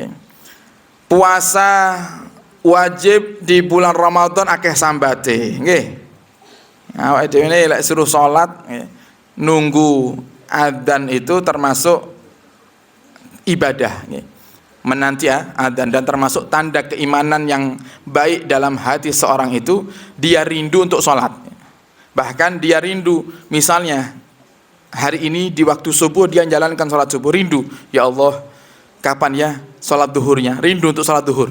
[SPEAKER 3] Puasa wajib di bulan Ramadan akeh sambate, nggih. Awake dhewe lek suruh salat nunggu adzan itu termasuk ibadah, nggih. menanti adzan. Dan termasuk tanda keimanan yang baik dalam hati seorang itu, dia rindu untuk sholat. Bahkan dia rindu, misalnya hari ini di waktu subuh dia menjalankan sholat subuh, rindu, ya Allah kapan ya sholat duhurnya, rindu untuk sholat duhur.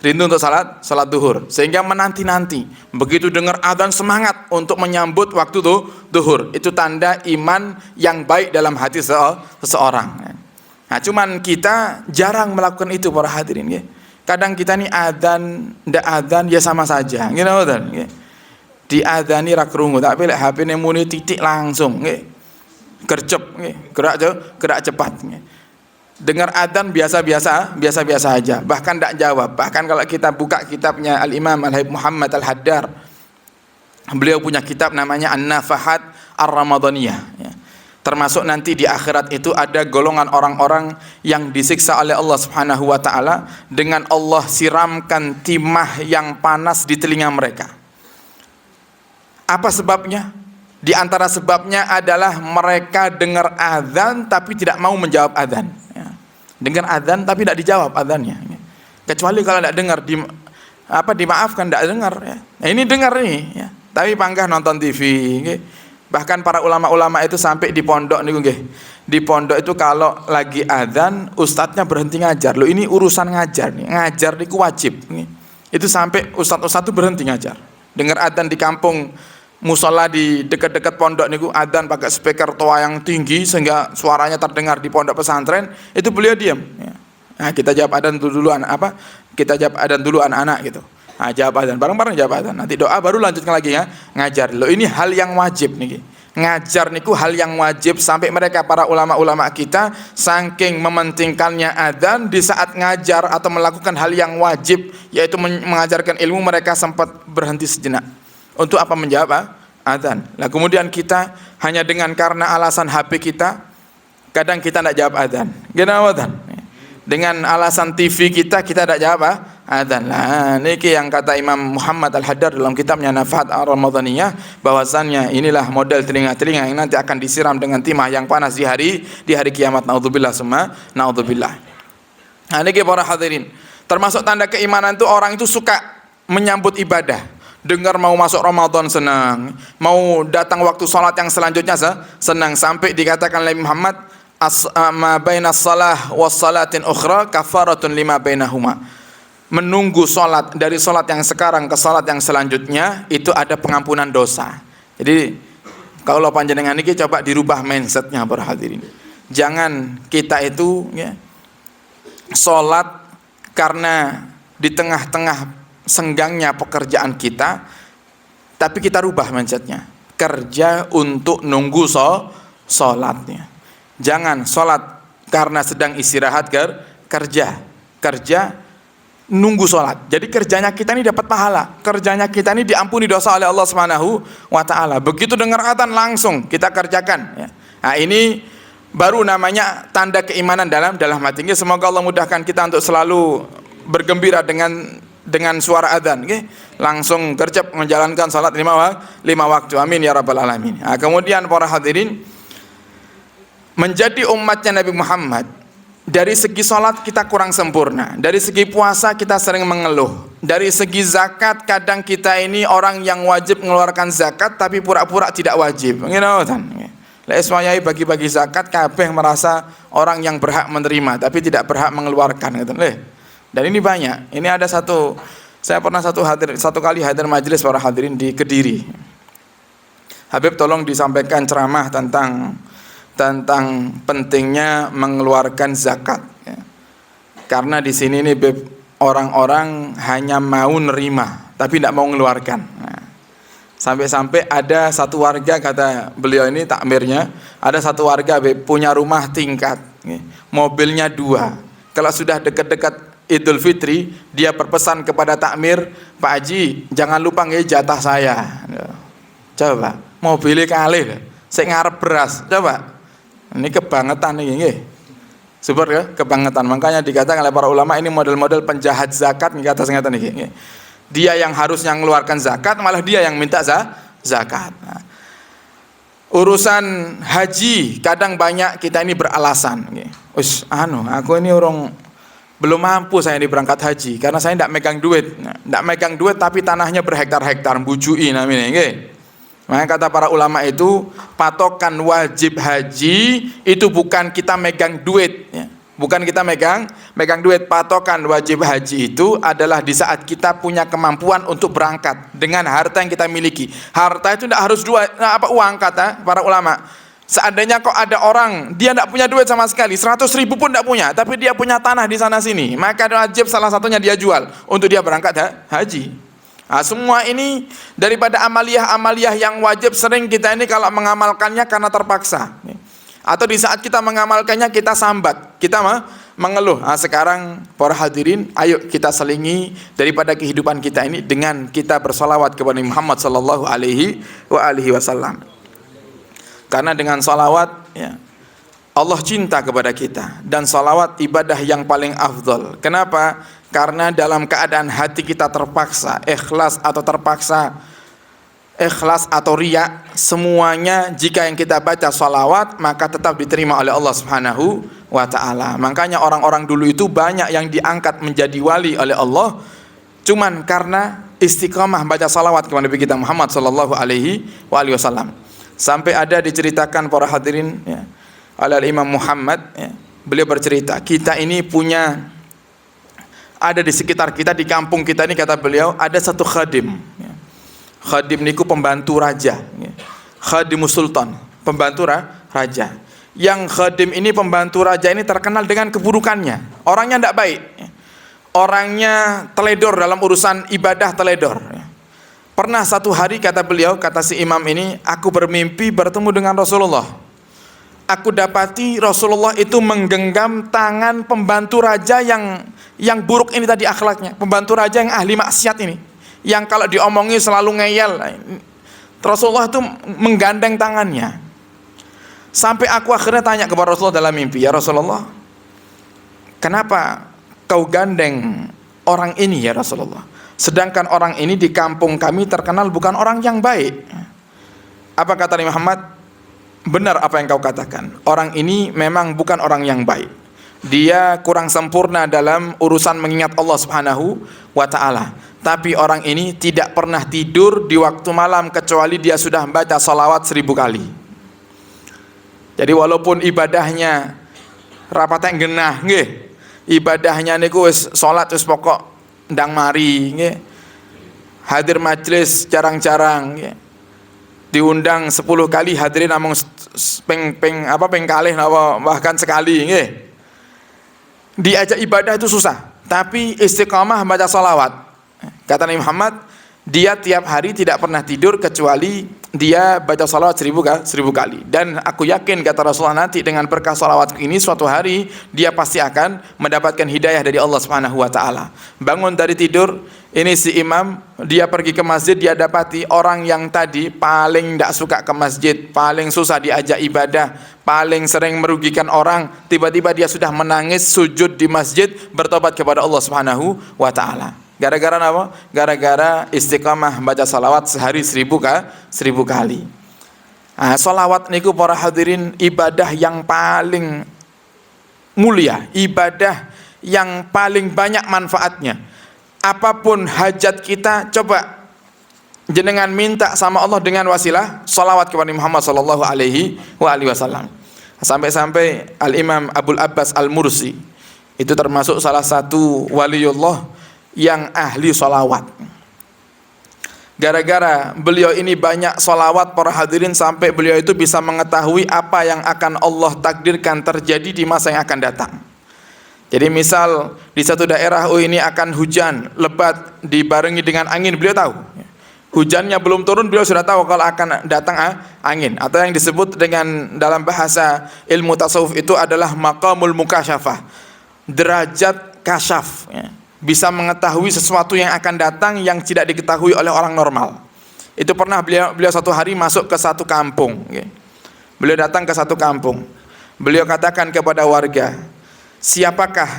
[SPEAKER 3] Rindu untuk sholat duhur, sehingga menanti-nanti. Begitu dengar adzan semangat untuk menyambut waktu duhur. Itu tanda iman yang baik dalam hati seseorang. Nah, cuman kita jarang melakukan itu para hadirin. Ya. Kadang kita nih adzan, ndak adzan ya sama saja. Gitu kan? Ya. Di adzani ra krungu, tapi lek HP-ne muni titik langsung. Ya. Gercep, ya. gerak cepat. Ya. Dengar adzan biasa-biasa aja, bahkan tidak jawab. Bahkan kalau kita buka kitabnya Al-Imam Al-Habib Muhammad Al-Haddar, beliau punya kitab namanya An-Nafahat Ar-Ramadaniyah. Ya. Termasuk nanti di akhirat itu ada golongan orang-orang yang disiksa oleh Allah Subhanahu wa taala dengan Allah siramkan timah yang panas di telinga mereka. Apa sebabnya? Di antara sebabnya adalah mereka dengar adzan tapi tidak mau menjawab adzan. Dengar adzan tapi tidak dijawab adzannya. Kecuali kalau tidak dengar dimaafkan, tidak dengar ya. Nah, ini dengar nih ya. Tapi panggah nonton TV nggih. Bahkan para ulama-ulama itu sampai di pondok niku nggih. Di pondok itu kalau lagi adzan ustadznya berhenti ngajar. Loh ini urusan ngajar nih. Ngajar niku wajib nih. Itu sampai ustadz-ustadz itu berhenti ngajar. Dengar adzan di kampung musola di dekat-dekat pondok niku adzan pakai speaker toa yang tinggi sehingga suaranya terdengar di pondok pesantren, itu beliau diam. Ya. Nah, kita jawab adzan dulu Kita jawab adzan dulu anak-anak gitu. Nah, jawab adzan bareng-bareng jawab adzan. Nanti doa baru lanjutkan lagi ya ngajar. Loh ini hal yang wajib nih. Ngajar niku hal yang wajib sampai mereka para ulama-ulama kita saking mementingkannya adzan di saat ngajar atau melakukan hal yang wajib yaitu mengajarkan ilmu mereka sempat berhenti sejenak. Untuk apa menjawab adzan. Nah kemudian kita hanya dengan karena alasan HP kita, kadang kita tidak jawab adzan. Dengan alasan TV kita tidak jawab adzan. Nah niki yang kata Imam Muhammad Al-Haddar dalam kitabnya Nafahat Ar-Ramadaniyah, bahwasannya inilah model telinga-telinga yang nanti akan disiram dengan timah yang panas di hari kiamat. Naudzubillah summa naudzubillah. Nah niki para hadirin, termasuk tanda keimanan itu orang itu suka menyambut ibadah. Dengar mau masuk Ramadan senang, mau datang waktu salat yang selanjutnya senang, sampai dikatakan oleh Muhammad ma bainas salah was salatin ukhra kafaratun lima bainahuma. Menunggu salat dari salat yang sekarang ke salat yang selanjutnya itu ada pengampunan dosa. Jadi kalau panjenengan ini coba dirubah mindsetnya para hadirin. Jangan kita itu ya salat karena di tengah-tengah senggangnya pekerjaan kita, tapi kita rubah mindsetnya, kerja untuk nunggu sholatnya. Jangan sholat karena sedang istirahat, kerja nunggu sholat. Jadi kerjanya kita ini dapat pahala, kerjanya kita ini diampuni dosa oleh Allah Subhanahu wa taala. Begitu dengar adzan langsung kita kerjakan ya. Nah ini baru namanya tanda keimanan dalam hati. Semoga Allah mudahkan kita untuk selalu bergembira dengan suara adzan, okay? Langsung gercep menjalankan salat lima waktu. Amin ya rabbal alamin. Nah, kemudian para hadirin, menjadi umatnya Nabi Muhammad, dari segi salat kita kurang sempurna, dari segi puasa kita sering mengeluh, dari segi zakat kadang kita ini orang yang wajib mengeluarkan zakat tapi pura-pura tidak wajib. Ismayai bagi-bagi zakat, kabeh merasa orang yang berhak menerima tapi tidak berhak mengeluarkan. Dan ini banyak. Ini ada saya pernah satu kali hadir majelis para hadirin di Kediri. Habib tolong disampaikan ceramah tentang pentingnya mengeluarkan zakat. Ya. Karena di sini nih orang-orang hanya mau nerima tapi tidak mau mengeluarkan. Nah, sampai-sampai ada satu warga, kata beliau ini takmirnya, ada satu warga punya rumah tingkat, mobilnya 2. Kalau sudah dekat-dekat Idul Fitri, dia berpesan kepada takmir, Pak Haji, jangan lupa jatah saya. Coba, mobilnya kalih, saya ngarep beras. Coba, ini kebangetan ini, super ya, kebangetan. Makanya dikatakan oleh para ulama ini model-model penjahat zakat. Dia yang harusnya mengeluarkan zakat, malah dia yang minta zakat. Nah, urusan haji, kadang banyak kita ini beralasan. Aku ini belum mampu saya ini berangkat haji karena saya tidak megang duit. Tidak megang duit tapi tanahnya berhektar-hektar, bujui namanya, nggih. Makanya kata para ulama itu, patokan wajib haji itu bukan kita megang duit, ya. Bukan kita megang duit. Patokan wajib haji itu adalah di saat kita punya kemampuan untuk berangkat dengan harta yang kita miliki. Harta itu tidak harus uang, kata para ulama. Seandainya kok ada orang dia tidak punya duit sama sekali, 100.000 pun tidak punya, tapi dia punya tanah di sana sini, maka wajib salah satunya dia jual untuk dia berangkat haji. Nah, semua ini daripada amaliyah yang wajib sering kita ini kalau mengamalkannya karena terpaksa. Atau di saat kita mengamalkannya kita sambat, kita mengeluh. Nah, sekarang para hadirin, ayo kita selingi daripada kehidupan kita ini dengan kita bersalawat kepada Muhammad sallallahu alaihi wasallam. Karena dengan salawat, ya, Allah cinta kepada kita, dan salawat ibadah yang paling afdol. Kenapa? Karena dalam keadaan hati kita terpaksa, ikhlas atau riya, semuanya jika yang kita baca salawat maka tetap diterima oleh Allah Subhanahu wa ta'ala. Makanya orang-orang dulu itu banyak yang diangkat menjadi wali oleh Allah cuman karena istiqamah baca salawat kepada Nabi kita Muhammad sallallahu alaihi wasallam. Sampai ada diceritakan para hadirin, ya, oleh Imam Muhammad, ya, beliau bercerita, kita ini punya, ada di sekitar kita, di kampung kita ini, kata beliau, ada satu khadim, ya. Khadim niku pembantu raja, ya. Khadimus sultan, pembantu raja. Yang khadim ini, pembantu raja ini terkenal dengan keburukannya. Orangnya tidak baik, ya. Orangnya teledor dalam urusan ibadah, teledor, ya. Pernah satu hari, kata beliau, kata si imam ini, aku bermimpi bertemu dengan Rasulullah. Aku dapati Rasulullah itu menggenggam tangan pembantu raja yang buruk ini tadi akhlaknya, pembantu raja yang ahli maksiat ini, yang kalau diomongi selalu ngeyel. Rasulullah itu menggandeng tangannya. Sampai aku akhirnya tanya kepada Rasulullah dalam mimpi, ya Rasulullah, kenapa kau gandeng orang ini ya Rasulullah? Sedangkan orang ini di kampung kami terkenal bukan orang yang baik. Apa kata Nabi Muhammad? Benar apa yang kau katakan. Orang ini memang bukan orang yang baik. Dia kurang sempurna dalam urusan mengingat Allah Subhanahu wa ta'ala. Tapi orang ini tidak pernah tidur di waktu malam kecuali dia sudah membaca salawat 1000 kali. Jadi walaupun ibadahnya rapatnya genah, nggih. Ibadahnya niku wis salat wis pokok ndang mari, nggih. Hadir majelis jarang-jarang, nggih. Diundang 10 kali hadirin namung peng kalih napa bahkan sekali, nggih. Diajak ibadah itu susah, tapi istiqamah baca salawat. Kata Nabi Muhammad, dia tiap hari tidak pernah tidur kecuali dia baca salawat 1000 kali. Dan aku yakin, kata Rasulullah, nanti dengan berkah salawat ini suatu hari dia pasti akan mendapatkan hidayah dari Allah Subhanahu wa ta'ala. Bangun dari tidur, ini si imam, dia pergi ke masjid, dia dapati orang yang tadi paling tidak suka ke masjid, paling susah diajak ibadah, paling sering merugikan orang, tiba-tiba dia sudah menangis sujud di masjid bertobat kepada Allah Subhanahu wa ta'ala. Gara-gara apa? Gara-gara istiqamah baca salawat sehari 1000 kali. Nah, salawat niku para hadirin ibadah yang paling mulia, ibadah yang paling banyak manfaatnya. Apapun hajat kita, coba jenengan minta sama Allah dengan wasilah salawat kepada Muhammad sallallahu alaihi wasallam. Sampai-sampai Al-Imam Abul Abbas Al-Mursi itu termasuk salah satu waliullah yang ahli salawat. Gara-gara beliau ini banyak salawat para hadirin, sampai beliau itu bisa mengetahui apa yang akan Allah takdirkan terjadi di masa yang akan datang. Jadi misal di satu daerah, ini akan hujan lebat dibarengi dengan angin, beliau tahu. Hujannya belum turun, beliau sudah tahu kalau akan datang angin, atau yang disebut dengan dalam bahasa ilmu tasawuf itu adalah maqamul mukasyafah, derajat kasyaf, ya. Bisa mengetahui sesuatu yang akan datang yang tidak diketahui oleh orang normal. Itu pernah beliau satu hari masuk ke satu kampung, okay. Beliau datang ke satu kampung. Beliau katakan kepada warga,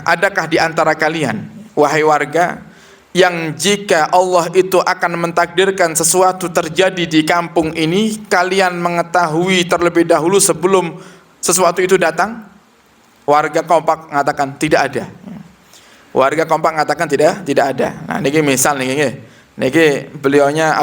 [SPEAKER 3] adakah di antara kalian, wahai warga, yang jika Allah itu akan mentakdirkan sesuatu terjadi di kampung ini, kalian mengetahui terlebih dahulu sebelum sesuatu itu datang? Warga kompak mengatakan tidak ada. Warga kompak mengatakan tidak ada. Nah, niki misal niki beliaunya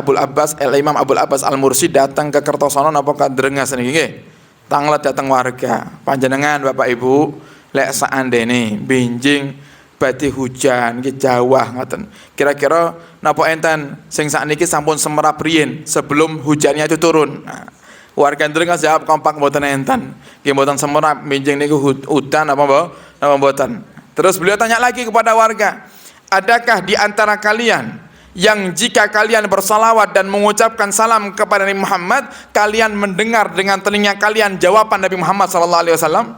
[SPEAKER 3] Imam Abul Abbas Al-Mursi datang ke Kertosono napa ka Drengas niki. Tanglet datang warga. Panjenengan Bapak Ibu, lek saandene benjing badhe hujan niki jawah ngoten. Kira-kira napa enten sing sakniki sampun semerap riyin sebelum hujannya itu turun. Nah, warga Drengas jawab kompak mboten enten. Nggih mboten semerap benjing niku udan apa mboten. Terus beliau tanya lagi kepada warga, adakah di antara kalian yang jika kalian bersalawat dan mengucapkan salam kepada Nabi Muhammad, kalian mendengar dengan telinga kalian jawaban Nabi Muhammad SAW?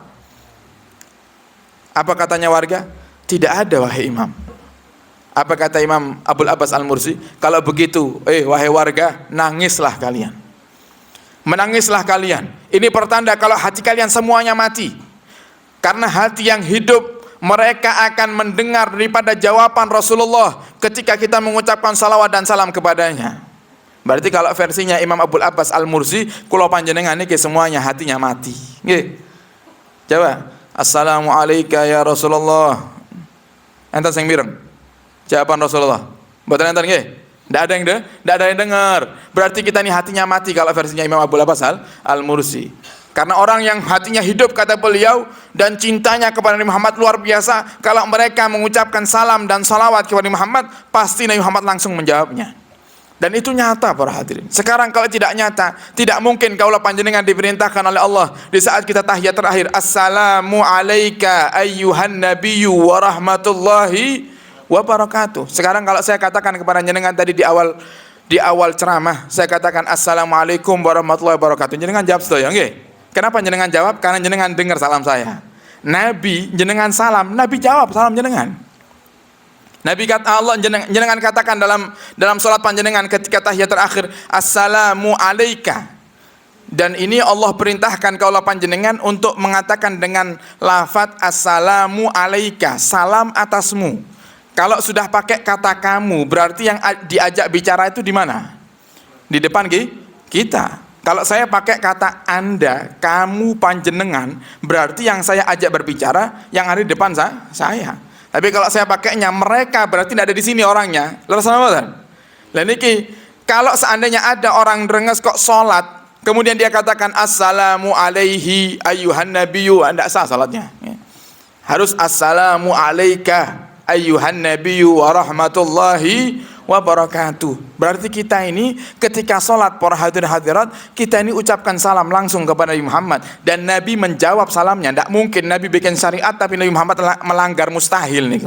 [SPEAKER 3] Apa katanya warga? Tidak ada wahai Imam. Apa kata Imam Abul Abbas Al-Mursi? Kalau begitu, wahai warga, nangislah kalian. Menangislah kalian. Ini pertanda kalau hati kalian semuanya mati. Karena hati yang hidup, mereka akan mendengar daripada jawaban Rasulullah ketika kita mengucapkan salawat dan salam kepadanya. Berarti kalau versinya Imam Abul Abbas Al-Mursi, kula panjenengan niki semuanya hatinya mati. Nggih. Coba, assalamu alayka ya Rasulullah. Enten sing mireng. Jawaban Rasulullah. Mboten enten nggih? Ndak ada yang dengar. Berarti kita ini hatinya mati kalau versinya Imam Abul Abbas Al-Mursi. Karena orang yang hatinya hidup kata beliau dan cintanya kepada Nabi Muhammad luar biasa, kalau mereka mengucapkan salam dan salawat kepada Nabi Muhammad, pasti Nabi Muhammad langsung menjawabnya. Dan itu nyata para hadirin. Sekarang kalau tidak nyata, tidak mungkin kaulah panjenengan diperintahkan oleh Allah di saat kita tahiyat terakhir, assalamu alayka ayyuhan nabiyyu wa rahmatullahi wa barakatuh. Sekarang kalau saya katakan kepada jenengan tadi di awal ceramah, saya katakan assalamualaikum warahmatullahi wabarakatuh. Jenengan jawab sedaya nggih? Kenapa jenengan jawab? Karena jenengan dengar salam saya. Nabi jenengan salam, Nabi jawab salam jenengan. Nabi kata Allah jenengan katakan dalam salat panjenengan ketika tahiyat terakhir, assalamu alayka. Dan ini Allah perintahkan kaulah panjenengan untuk mengatakan dengan lafaz assalamu alayka, salam atasmu. Kalau sudah pakai kata kamu, berarti yang diajak bicara itu di mana? Di depan kita. Kalau saya pakai kata Anda, kamu, panjenengan, berarti yang saya ajak berbicara yang ada di depan saya. Tapi kalau saya pakainya mereka, berarti tidak ada di sini orangnya. Leres sama kan? Lah niki, kalau seandainya ada orang Drenges kok sholat, kemudian dia katakan assalamu alaihi ayyuhan nabiyyu, tidak sah salatnya. Harus assalamu alaika ayyuhan nabiyyu wa rahmatullahi wa barakatuh. Berarti kita ini ketika sholat para hadirin hadirat, kita ini ucapkan salam langsung kepada Nabi Muhammad dan Nabi menjawab salamnya. Tidak mungkin Nabi bikin syariat tapi Nabi Muhammad melanggar, mustahil nih.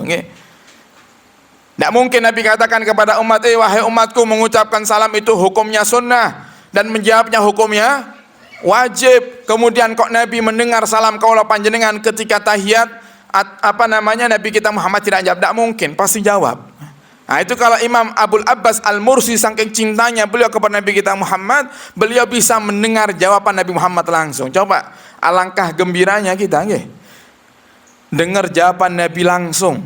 [SPEAKER 3] Tidak mungkin Nabi katakan kepada umat, wahai umatku, mengucapkan salam itu hukumnya sunnah dan menjawabnya hukumnya wajib. Kemudian kok Nabi mendengar salam kaulah panjenengan ketika tahiyat, Nabi kita Muhammad tidak jawab? Tidak mungkin, pasti jawab. Nah itu kalau Imam Abul Abbas Al-Mursi saking cintanya beliau kepada Nabi kita Muhammad, beliau bisa mendengar jawaban Nabi Muhammad langsung. Coba, alangkah gembiranya kita nggih. Dengar jawaban Nabi langsung.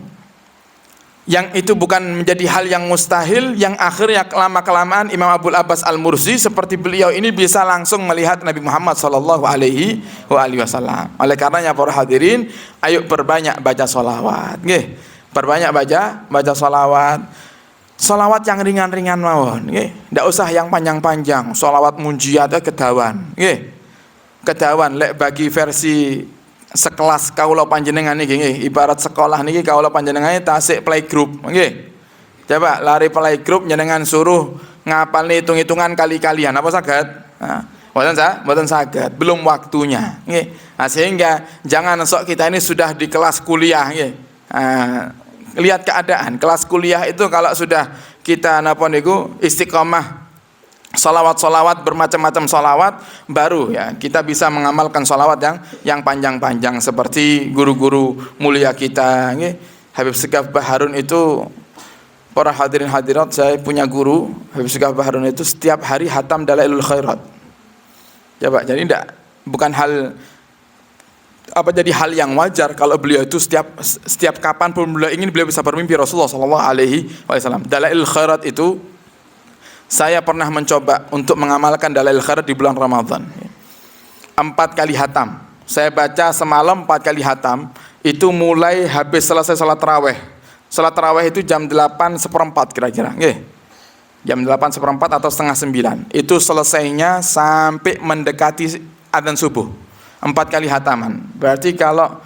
[SPEAKER 3] Yang itu bukan menjadi hal yang mustahil, yang akhirnya lama-kelamaan Imam Abul Abbas Al-Mursi seperti beliau ini bisa langsung melihat Nabi Muhammad sallallahu alaihi wasallam. Oleh karenanya para hadirin, ayo perbanyak baca sholawat nggih. Perbanyak baca sholawat. Sholawat yang ringan-ringan mawon nggih. Ndak usah yang panjang-panjang. Sholawat munjiat kedawan nggih. Kedawan lek bagi versi sekelas kaula panjenengan niki nggih, ibarat sekolah niki kaula panjenengan tasik playgroup nggih. Coba lari playgroup jenengan suruh ngapal hitung-hitungan kali-kalian apa saged? Nah, mboten saged, belum waktunya nggih. Nah, sehingga jangan sok kita ini sudah di kelas kuliah nggih. Lihat keadaan kelas kuliah itu kalau sudah kita istiqomah salawat bermacam-macam salawat, baru ya kita bisa mengamalkan salawat yang panjang-panjang seperti guru-guru mulia kita nggih. Habib Segaf Baharun itu, para hadirin hadirat, saya punya guru Habib Segaf Baharun itu setiap hari hatam Dalailul Khairat. Coba, jadi bukan hal jadi hal yang wajar kalau beliau itu setiap kapan pun beliau ingin, beliau bisa bermimpi Rasulullah sallallahu alaihi wasallam. Dalailul Khairat itu saya pernah mencoba untuk mengamalkan Dalailul Khairat di bulan Ramadan. 4 kali hatam. Saya baca semalam 4 kali hatam. Itu mulai habis selesai salat tarawih Salat tarawih itu jam 8:15 kira-kira, nggih. Jam 8:15 atau setengah 9. Itu selesainya sampai mendekati adzan subuh. 4 kali hataman. Berarti kalau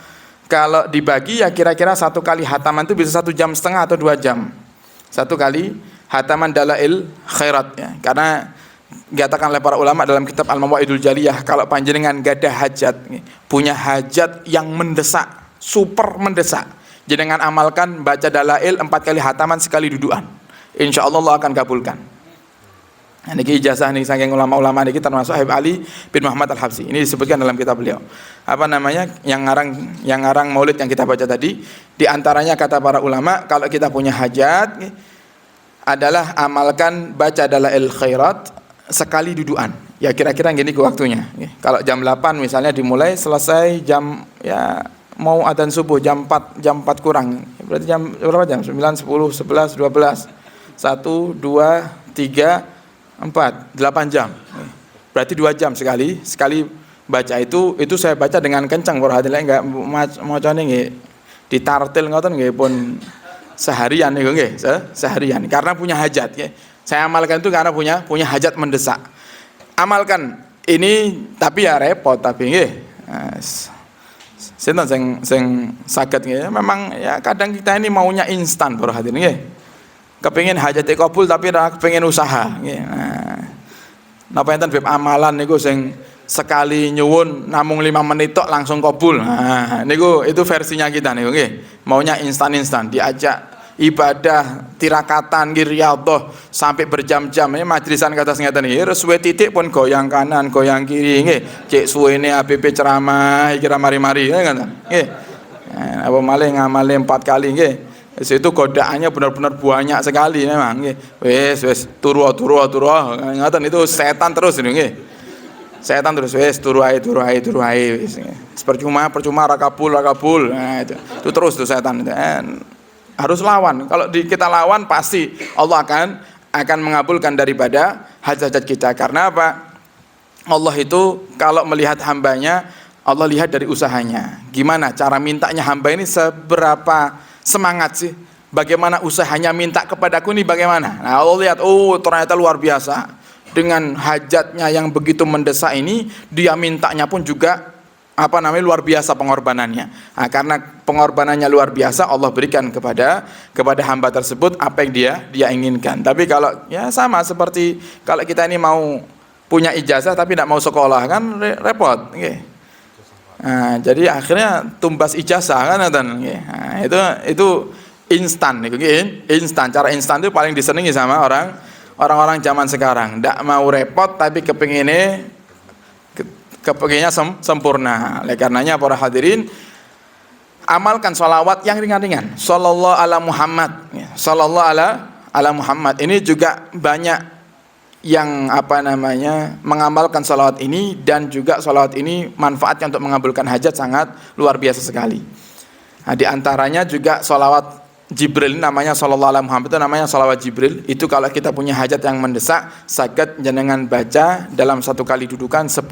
[SPEAKER 3] dibagi ya kira-kira 1 kali hataman itu bisa 1,5 jam atau 2 jam. 1 kali hataman Dalail Khairat ya. Karena dikatakan oleh para ulama dalam kitab Al-Mawaidul Jaliyah, kalau panjenengan gada hajat, punya hajat yang mendesak, super mendesak, jenengan amalkan baca Dalail 4 kali hataman sekali dudukan. Insyaallah Allah akan kabulkan. Nah, ini ijazah nih saking ulama-ulama ini termasuk Habib Ali bin Muhammad Al-Habsyi. Ini disebutkan dalam kitab beliau. Apa namanya? Yang ngarang Maulid yang kita baca tadi, di antaranya kata para ulama, kalau kita punya hajat adalah amalkan baca Dalail Khairat sekali dudukan. Ya kira-kira gini ke waktunya. Kalau jam 8 misalnya dimulai, selesai jam ya mau adzan subuh jam 4 kurang. Berarti jam berapa jam? 9, 10, 11, 12, 1, 2, 3, 4, 8 jam. Berarti 2 jam sekali baca itu saya baca dengan kencang para hadirin, enggak macane nggih ditartil ngoten nggih pun seharian niku nggih, seharian. Karena punya hajat nggih. Saya amalkan itu karena punya hajat mendesak. Amalkan ini tapi ya repot tapi nggih. Sinten sing saged nggih. Memang ya kadang kita ini maunya instan para hadirin nggih. Kepengin hajate kabul tapi ora kepengin usaha nggih. Napa enten bab amalan niku sing sekali nyuwun namung 5 menit tok langsung kabul. Nah, niku itu versinya kita niku nggih. Maunya instan-instan, diajak ibadah tirakatan nggih riyadhah sampai berjam-jam. Ini majlisan kados ngeten iki. Suwe titik pun goyang kanan, goyang kiri nggih. Cek suwene APP ceramah iki ra mari-mari ngoten. Nggih. Apa malih ngamale 4 kali nggih. Itu godaannya benar-benar banyak sekali memang nggih. Wis turu ngoten itu setan terus nggih. Setan terus wis turu ae wis. Percuma ra kabul. Nah itu terus tuh setan. Harus lawan. Kalau kita lawan pasti Allah akan mengabulkan daripada hajat-hajat kita. Karena apa? Allah itu kalau melihat hambanya, Allah lihat dari usahanya. Gimana cara mintanya hamba ini, seberapa semangat sih? Bagaimana usahanya minta kepadaku ini bagaimana? Nah Allah lihat, oh ternyata luar biasa. Dengan hajatnya yang begitu mendesak ini, dia mintanya pun juga luar biasa pengorbanannya. Nah, karena pengorbanannya luar biasa, Allah berikan kepada hamba tersebut apa yang dia inginkan. Tapi kalau ya sama seperti kalau kita ini mau punya ijazah tapi tidak mau sekolah kan repot. Okay. Nah, jadi akhirnya tumbas ijazah kan, nah, itu instan, instan. Cara instan itu paling disenangi sama orang-orang zaman sekarang. Tidak mau repot tapi kepinginnya sempurna. Oleh karenanya para hadirin, amalkan sholawat yang ringan-ringan. Sallallahu ala Muhammad. Sallallahu ala Muhammad. Ini juga banyak yang mengamalkan sholawat ini, dan juga sholawat ini manfaatnya untuk mengabulkan hajat sangat luar biasa sekali. Nah, di antaranya juga sholawat Jibril, namanya sallallahu alaihi Muhammad, itu namanya sholawat Jibril. Itu kalau kita punya hajat yang mendesak, saged jenengan baca dalam 1 kali dudukan 10.000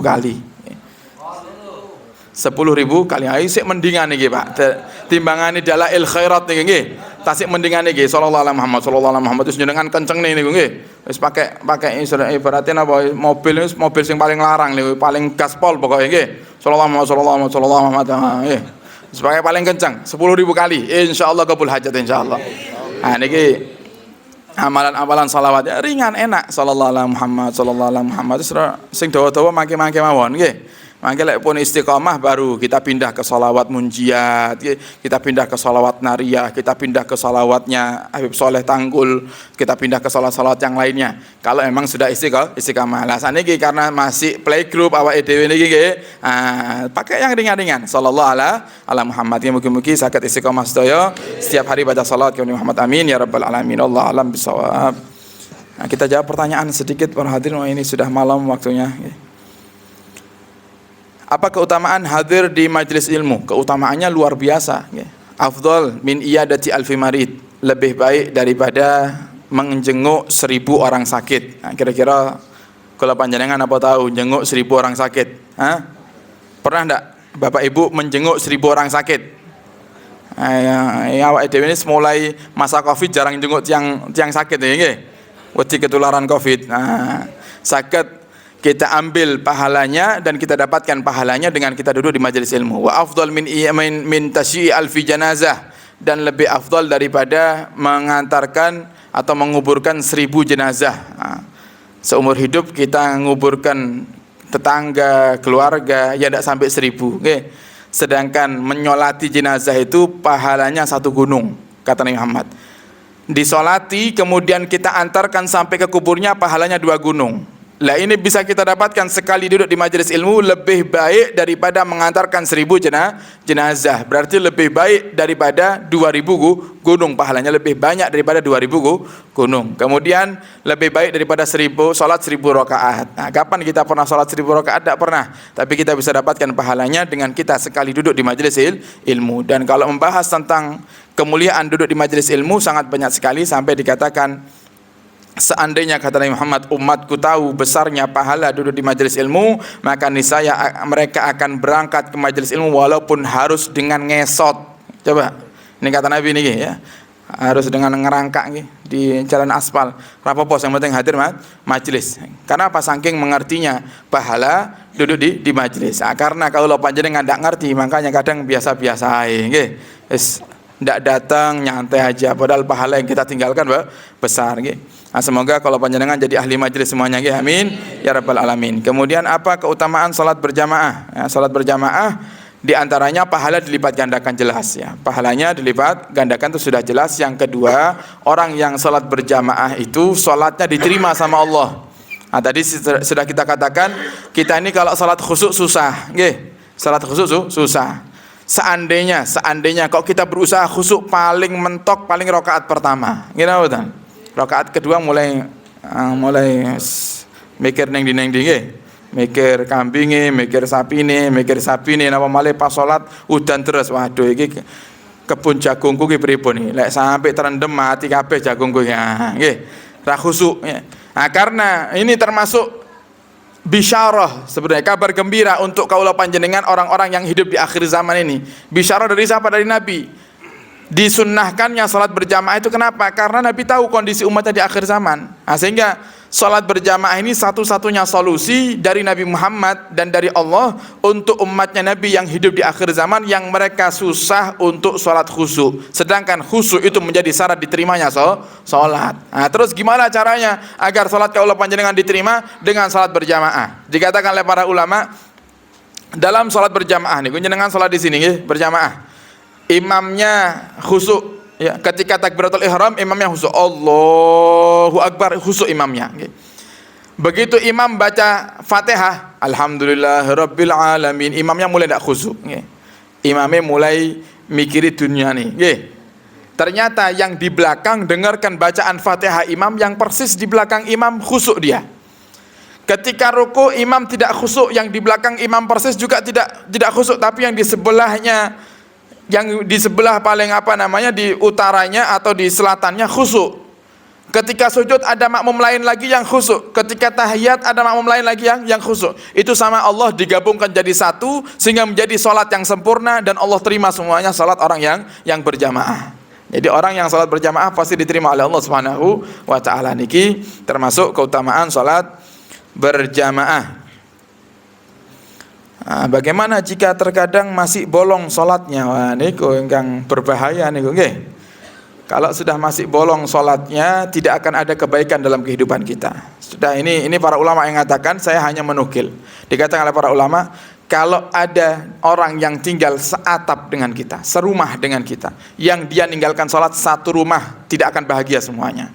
[SPEAKER 3] kali. 10.000 kali. Ayo sik mendingan iki, Pak. Timbangane Dalail Khairat niki nggih. Tasik mendingan iki sallallahu alaihi Muhammad terus jenengan kenceng niku nggih. Wis pakai ibaratnya apa mobil sing paling larang niku, paling gaspol pokoke nggih. Sallallahu alaihi Muhammad. Nggih. Sebagai paling kencang 10.000 kali, insyaallah kabul hajat insyaallah. Nah niki amalan salawatnya ringan enak. Sallallahu alaihi Muhammad terus sing dawa-dawa mangke-mangke mawon nggih. Mangke lek pun istiqomah baru kita pindah ke salawat munjiat, kita pindah ke salawat nariyah, kita pindah ke salawatnya Habib Soleh Tanggul, kita pindah ke salawat yang lainnya. Kalau memang sudah istiqomah. Lah saniki karena masih playgroup awake dhewe niki nggih, pakai yang ringan-ringan. Sallallahu ala Muhammad. Mugi-mugi saged istiqomah sedaya setiap hari baca salawat ke Muhammad, amin ya rabbal alamin. Allah alam bisawab. Nah, kita jawab pertanyaan sedikit para hadirin. Ini sudah malam waktunya. Apa keutamaan hadir di majelis ilmu? Keutamaannya luar biasa. Afdal min iyadati alfi marid. Lebih baik daripada menjenguk 1.000 orang sakit. Nah, kira-kira kalau panjenengan apa tahu jenguk 1.000 orang sakit? Pernah enggak Bapak Ibu menjenguk 1.000 orang sakit? Awak dhewe ini mulai masa Covid jarang jenguk tiang sakit ya nggih. Wedi ketularan Covid. Sakit kita ambil pahalanya dan kita dapatkan pahalanya dengan kita duduk di majelis ilmu. Wa afdal min tasyi'i alfi janazah, dan lebih afdal daripada mengantarkan atau menguburkan 1000 jenazah. Seumur hidup kita nguburkan tetangga, keluarga, ya tidak sampai 1000. Okay. Sedangkan menyolati jenazah itu pahalanya 1 gunung, kata Nabi Muhammad. Disolati kemudian kita antarkan sampai ke kuburnya, pahalanya 2 gunung. Lah ini bisa kita dapatkan sekali duduk di majelis ilmu lebih baik daripada mengantarkan 1000 jenazah. Berarti lebih baik daripada 2000 gunung, pahalanya lebih banyak daripada 2000 gunung. Kemudian lebih baik daripada 1000 rakaat. Nah, kapan kita pernah salat 1000 rakaat? Tidak pernah. Tapi kita bisa dapatkan pahalanya dengan kita sekali duduk di majelis ilmu. Dan kalau membahas tentang kemuliaan duduk di majelis ilmu sangat banyak sekali, sampai dikatakan seandainya, kata Nabi Muhammad, umatku tahu besarnya pahala duduk di majelis ilmu, maka niscaya mereka akan berangkat ke majelis ilmu walaupun harus dengan ngesot. Coba, ini kata Nabi ini ya, harus dengan ngerangkak di jalan aspal. Rapopos, yang penting hadir majelis. Karena apa? Saking mengertinya pahala duduk di majelis. Karena kalau panjenengan tidak ngerti, makanya kadang biasa-biasa aja. Tidak datang, nyantai aja, padahal pahala yang kita tinggalkan besar. Nah, semoga kalau panjenengan jadi ahli majelis semuanya, amin ya rabbal alamin. Kemudian apa keutamaan salat berjamaah? Ya, salat berjamaah diantaranya pahala dilipat gandakan, jelas ya. Pahalanya dilipat gandakan itu sudah jelas. Yang kedua, orang yang salat berjamaah itu salatnya diterima sama Allah. Nah, tadi sudah kita katakan, kita ini kalau salat khusyuk susah, salat khusyuk susah. Seandainya kok kita berusaha khusyuk paling mentok paling rakaat pertama, betul? Rakaat kedua mulai mikir neng di mikir kambinge, mikir sapine, napa malih pas salat udan terus. Waduh, iki kebun jagungku ki pripun iki? Lek sampai terendem mati kabeh jagungku ya. Nggih, ra khusyuk ya. Nah, karena ini termasuk bisyarah, sebenarnya kabar gembira untuk kaula panjenengan orang-orang yang hidup di akhir zaman ini. Bisyarah dari siapa? Dari Nabi. Disunnahkannya salat berjamaah itu kenapa? Karena Nabi tahu kondisi umatnya di akhir zaman. Nah, sehingga salat berjamaah ini satu-satunya solusi dari Nabi Muhammad dan dari Allah untuk umatnya Nabi yang hidup di akhir zaman, yang mereka susah untuk salat khusyuk. Sedangkan khusyuk itu menjadi syarat diterimanya salat. Nah, terus gimana caranya agar salat kaula panjenengan diterima? Dengan salat berjamaah. Dikatakan oleh para ulama, dalam salat berjamaah nih, panjenengan salat di sini berjamaah. Imamnya khusyuk ya, ketika takbiratul ihram imamnya khusyuk, Allahu akbar, khusyuk imamnya. Begitu imam baca Fatihah, alhamdulillahirabbil alamin, imamnya mulai tidak khusyuk. Imamnya mulai mikiri dunia nih. Ternyata yang di belakang dengarkan bacaan Fatihah imam, yang persis di belakang imam khusyuk dia. Ketika ruku imam tidak khusyuk, yang di belakang imam persis juga tidak khusyuk, tapi yang di sebelahnya, yang di sebelah paling di utaranya atau di selatannya khusyuk. Ketika sujud ada makmum lain lagi yang khusyuk. Ketika tahiyat ada makmum lain lagi yang khusyuk. Itu sama Allah digabungkan jadi satu sehingga menjadi salat yang sempurna, dan Allah terima semuanya salat orang yang berjamaah. Jadi orang yang salat berjamaah pasti diterima oleh Allah Subhanahu wa taala. Niki termasuk keutamaan salat berjamaah. Nah, bagaimana jika terkadang masih bolong sholatnya? Wah, niku ingkang berbahaya niku nggih. Kalau sudah masih bolong sholatnya, tidak akan ada kebaikan dalam kehidupan kita. Sudah, ini para ulama yang mengatakan, saya hanya menukil. Dikatakan oleh para ulama, kalau ada orang yang tinggal seatap dengan kita, serumah dengan kita, yang dia ninggalkan sholat satu rumah, tidak akan bahagia semuanya.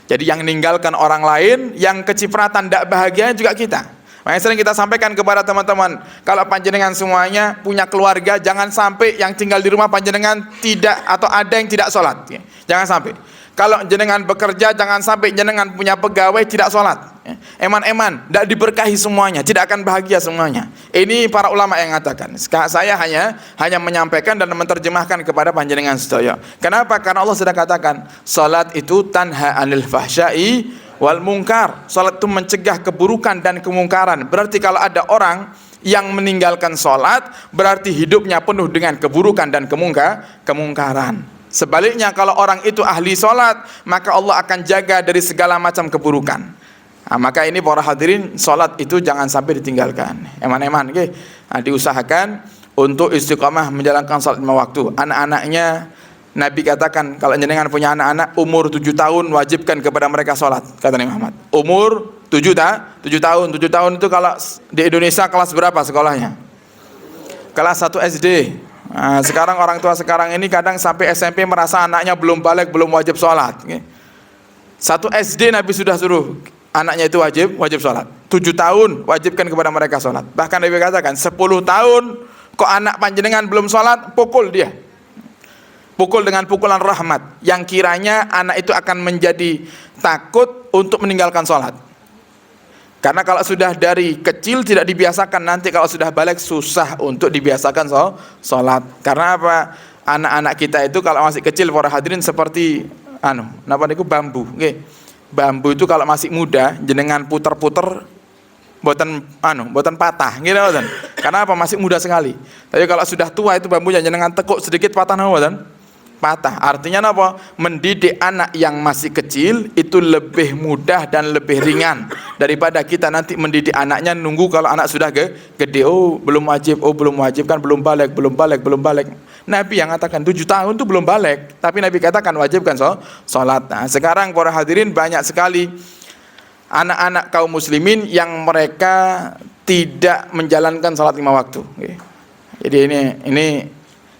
[SPEAKER 3] Jadi yang ninggalkan orang lain, yang kecipratan tidak bahagia juga kita. Makanya sering kita sampaikan kepada teman-teman, kalau panjenengan semuanya punya keluarga, jangan sampai yang tinggal di rumah panjenengan tidak, atau ada yang tidak sholat. Jangan sampai. Kalau jenengan bekerja, jangan sampai jenengan punya pegawai tidak sholat. Eman-eman, tidak diberkahi semuanya, tidak akan bahagia semuanya. Ini para ulama yang mengatakan. Saya hanya menyampaikan dan menerjemahkan kepada panjenengan sedaya. Kenapa? Karena Allah sudah katakan, salat itu tanha anil fahsyai wal mungkar. Salat itu mencegah keburukan dan kemungkaran. Berarti kalau ada orang yang meninggalkan sholat berarti hidupnya penuh dengan keburukan dan kemungkaran. Sebaliknya kalau orang itu ahli sholat, maka Allah akan jaga dari segala macam keburukan. Nah, maka ini para hadirin, sholat itu jangan sampai ditinggalkan. Eman-eman, okay? Nah, diusahakan untuk istiqamah menjalankan sholat 5 waktu. Anak-anaknya, Nabi katakan kalau jenengan punya anak-anak umur 7 tahun wajibkan kepada mereka sholat, kata Nabi Muhammad. Umur 7 tahun itu kalau di Indonesia kelas berapa sekolahnya? Kelas 1 SD. Nah, sekarang orang tua sekarang ini kadang sampai SMP merasa anaknya belum balik, belum wajib sholat. 1 SD Nabi sudah suruh anaknya itu wajib sholat. 7 tahun wajibkan kepada mereka sholat. Bahkan Nabi katakan 10 tahun kok anak panjenengan belum sholat, pukul dia. Pukul dengan pukulan rahmat yang kiranya anak itu akan menjadi takut untuk meninggalkan sholat. Karena kalau sudah dari kecil tidak dibiasakan, nanti kalau sudah balik susah untuk dibiasakan sholat. Karena apa? Anak-anak kita itu kalau masih kecil para hadirin seperti bambu. Okay. Bambu itu kalau masih muda jenengan puter-puter buatan patah gitu kan. Karena apa? Masih muda sekali. Tapi kalau sudah tua itu bambunya jenengan tekuk sedikit patah patah. Artinya apa? Mendidik anak yang masih kecil itu lebih mudah dan lebih ringan daripada kita nanti mendidik anaknya nunggu kalau anak sudah gede. Oh belum wajib kan belum balik. Nabi yang katakan 7 tahun itu belum balik, tapi Nabi katakan wajibkan sholat. Nah, sekarang para hadirin banyak sekali anak-anak kaum muslimin yang mereka tidak menjalankan sholat 5 waktu. Jadi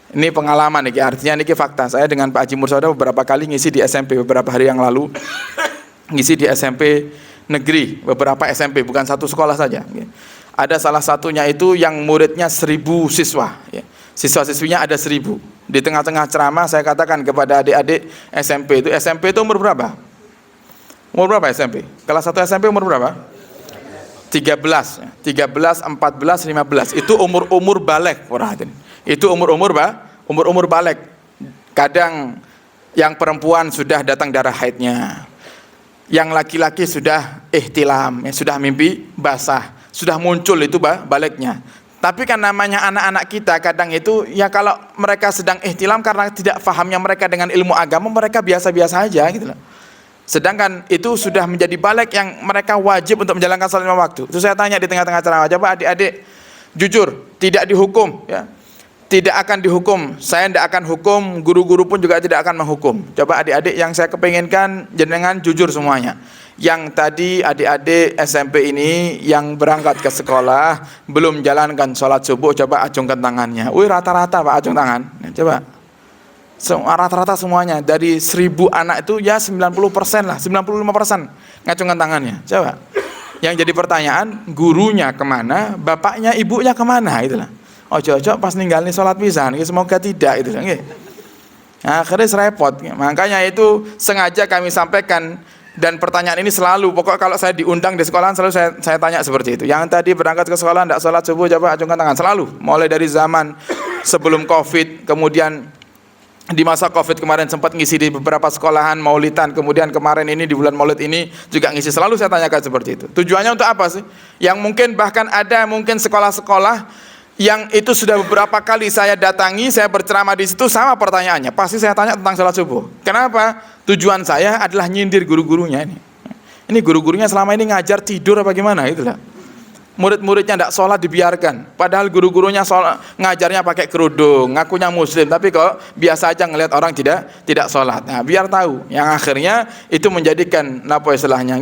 [SPEAKER 3] ini pengalaman nih, artinya ini fakta. Saya dengan Pak Haji Mursada beberapa kali ngisi di SMP beberapa hari yang lalu, ngisi di SMP negeri, beberapa SMP, bukan satu sekolah saja. Ada salah satunya itu yang muridnya 1000 siswa. Siswa-siswinya ada 1000. Di tengah-tengah ceramah saya katakan kepada adik-adik SMP itu umur berapa? Umur berapa SMP? Kelas 1 SMP umur berapa? 13, 14, 15. Itu umur balik, itu umur balik. Kadang yang perempuan sudah datang darah haidnya, yang laki-laki sudah ihtilam, sudah mimpi basah, sudah muncul itu baliknya. Tapi kan namanya anak-anak kita kadang itu ya kalau mereka sedang ihtilam karena tidak fahamnya mereka dengan ilmu agama, mereka biasa-biasa aja gitu loh. Sedangkan itu sudah menjadi balik yang mereka wajib untuk menjalankan salat 5 waktu. Itu saya tanya di tengah-tengah ceramah, coba adik-adik jujur, tidak dihukum ya. Tidak akan dihukum, saya tidak akan hukum, guru-guru pun juga tidak akan menghukum. Coba adik-adik yang saya kepinginkan jenengan jujur semuanya. Yang tadi adik-adik SMP ini yang berangkat ke sekolah belum jalankan sholat subuh, coba acungkan tangannya. Wih, rata-rata Pak acung tangan. Coba. Rata-rata semuanya dari 1000 anak itu ya 90% lah, 95% ngacungkan tangannya. Coba. Yang jadi pertanyaan, gurunya kemana, bapaknya, ibunya kemana, itulah. Ojo-ojo pas ninggalin sholat pisan, semoga tidak itu. Nah, akhirnya repot. Makanya itu sengaja kami sampaikan dan pertanyaan ini selalu. Pokok kalau saya diundang di sekolahan selalu saya tanya seperti itu. Yang tadi berangkat ke sekolah tidak sholat subuh, coba acungkan tangan. Selalu. Mulai dari zaman sebelum COVID, kemudian di masa COVID kemarin sempat ngisi di beberapa sekolahan maulidan, kemudian kemarin ini di bulan Maulid ini juga ngisi. Selalu saya tanyakan seperti itu. Tujuannya untuk apa sih? Yang mungkin bahkan ada mungkin sekolah-sekolah yang itu sudah beberapa kali saya datangi, saya berceramah di situ sama pertanyaannya. Pasti saya tanya tentang sholat subuh. Kenapa? Tujuan saya adalah nyindir guru-gurunya ini. Ini guru-gurunya selama ini ngajar tidur apa gimana? Itulah. Murid-muridnya tidak sholat dibiarkan. Padahal guru-gurunya ngajarnya pakai kerudung, ngakunya muslim, tapi kok biasa aja ngelihat orang tidak sholat. Nah, biar tahu. Yang akhirnya itu menjadikan apa istilahnya,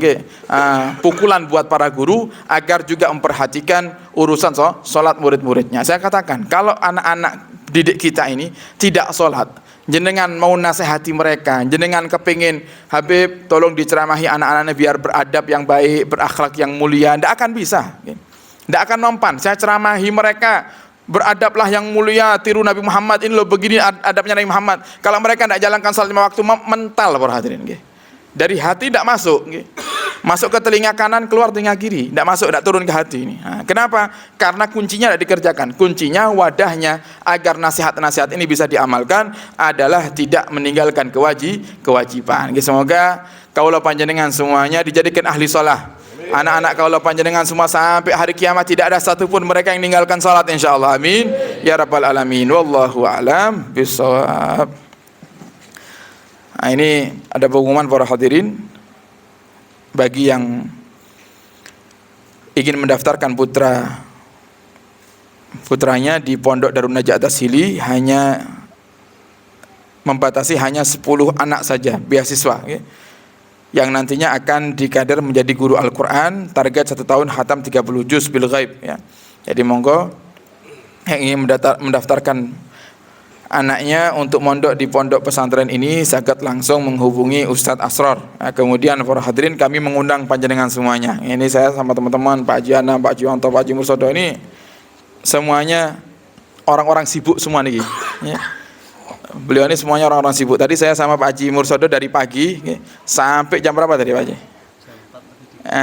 [SPEAKER 3] pukulan buat para guru agar juga memperhatikan urusan sholat murid-muridnya. Saya katakan kalau anak-anak didik kita ini tidak sholat, jenengan mau nasihati mereka, jenengan kepingin Habib tolong diceramahi anak-anaknya biar beradab yang baik, berakhlak yang mulia, tidak akan bisa. Tidak akan mempan. Saya ceramahi mereka, beradablah yang mulia, tiru Nabi Muhammad, ini loh begini adabnya Nabi Muhammad. Kalau mereka tidak jalankan salat 5 waktu, mental para hadirin. Dari hati tidak masuk. Masuk ke telinga kanan, keluar telinga kiri. Tidak masuk, tidak turun ke hati. Nah, kenapa? Karena kuncinya tidak dikerjakan. Kuncinya, wadahnya, agar nasihat-nasihat ini bisa diamalkan adalah tidak meninggalkan kewajiban. Semoga kaulah panjenengan semuanya dijadikan ahli sholat. Anak-anak kaulah panjenengan semua sampai hari kiamat tidak ada satupun mereka yang meninggalkan salat insyaallah. Amin ya rabbal alamin. Wallahu a'lam bishawab. Nah, ini ada pengumuman para hadirin bagi yang ingin mendaftarkan putranya di Pondok Darun Najah Atas Hili, hanya membatasi hanya 10 anak saja beasiswa, okay? Yang nantinya akan dikader menjadi guru Al-Quran, target 1 tahun khatam 30 juz bil ghaib, ya. Jadi monggo yang ingin mendaftarkan anaknya untuk mondok di pondok pesantren ini saged langsung menghubungi Ustadz Asror. Nah, kemudian para hadirin kami mengundang panjenengan semuanya. Ini saya sama teman-teman Pak Haji Ana, Pak Haji Wanto, Pak Haji Mursodo ini semuanya orang-orang sibuk semua nih, ya. Beliau ini semuanya orang-orang sibuk. Tadi saya sama Pak Haji Mursodo dari pagi, ya, sampai jam berapa tadi Pak Haji?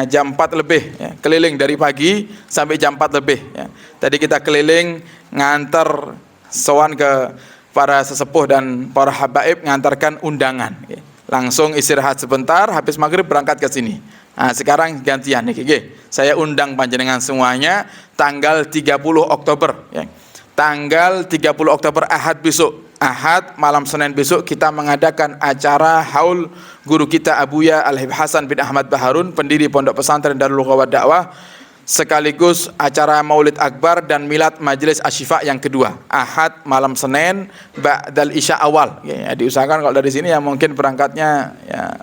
[SPEAKER 3] Jam 4 lebih, ya. Keliling dari pagi sampai jam 4 lebih, ya. Tadi kita keliling ngantar sowan ke para sesepuh dan para habaib, ngantarkan undangan, ya. Langsung istirahat sebentar, habis maghrib berangkat ke sini. Nah, sekarang gantian nih, saya undang panjenengan semuanya tanggal 30 Oktober, ya. Tanggal 30 Oktober Ahad besok, Ahad malam Senin besok kita mengadakan acara haul guru kita Abuya Al-Habib Hasan bin Ahmad Baharun, pendiri Pondok Pesantren Darul Qawat Dakwah, sekaligus acara Maulid Akbar dan Milad Majelis Asyifa yang kedua. Ahad malam Senin ba'dal Isya awal, ya, diusahakan kalau dari sini ya mungkin berangkatnya ya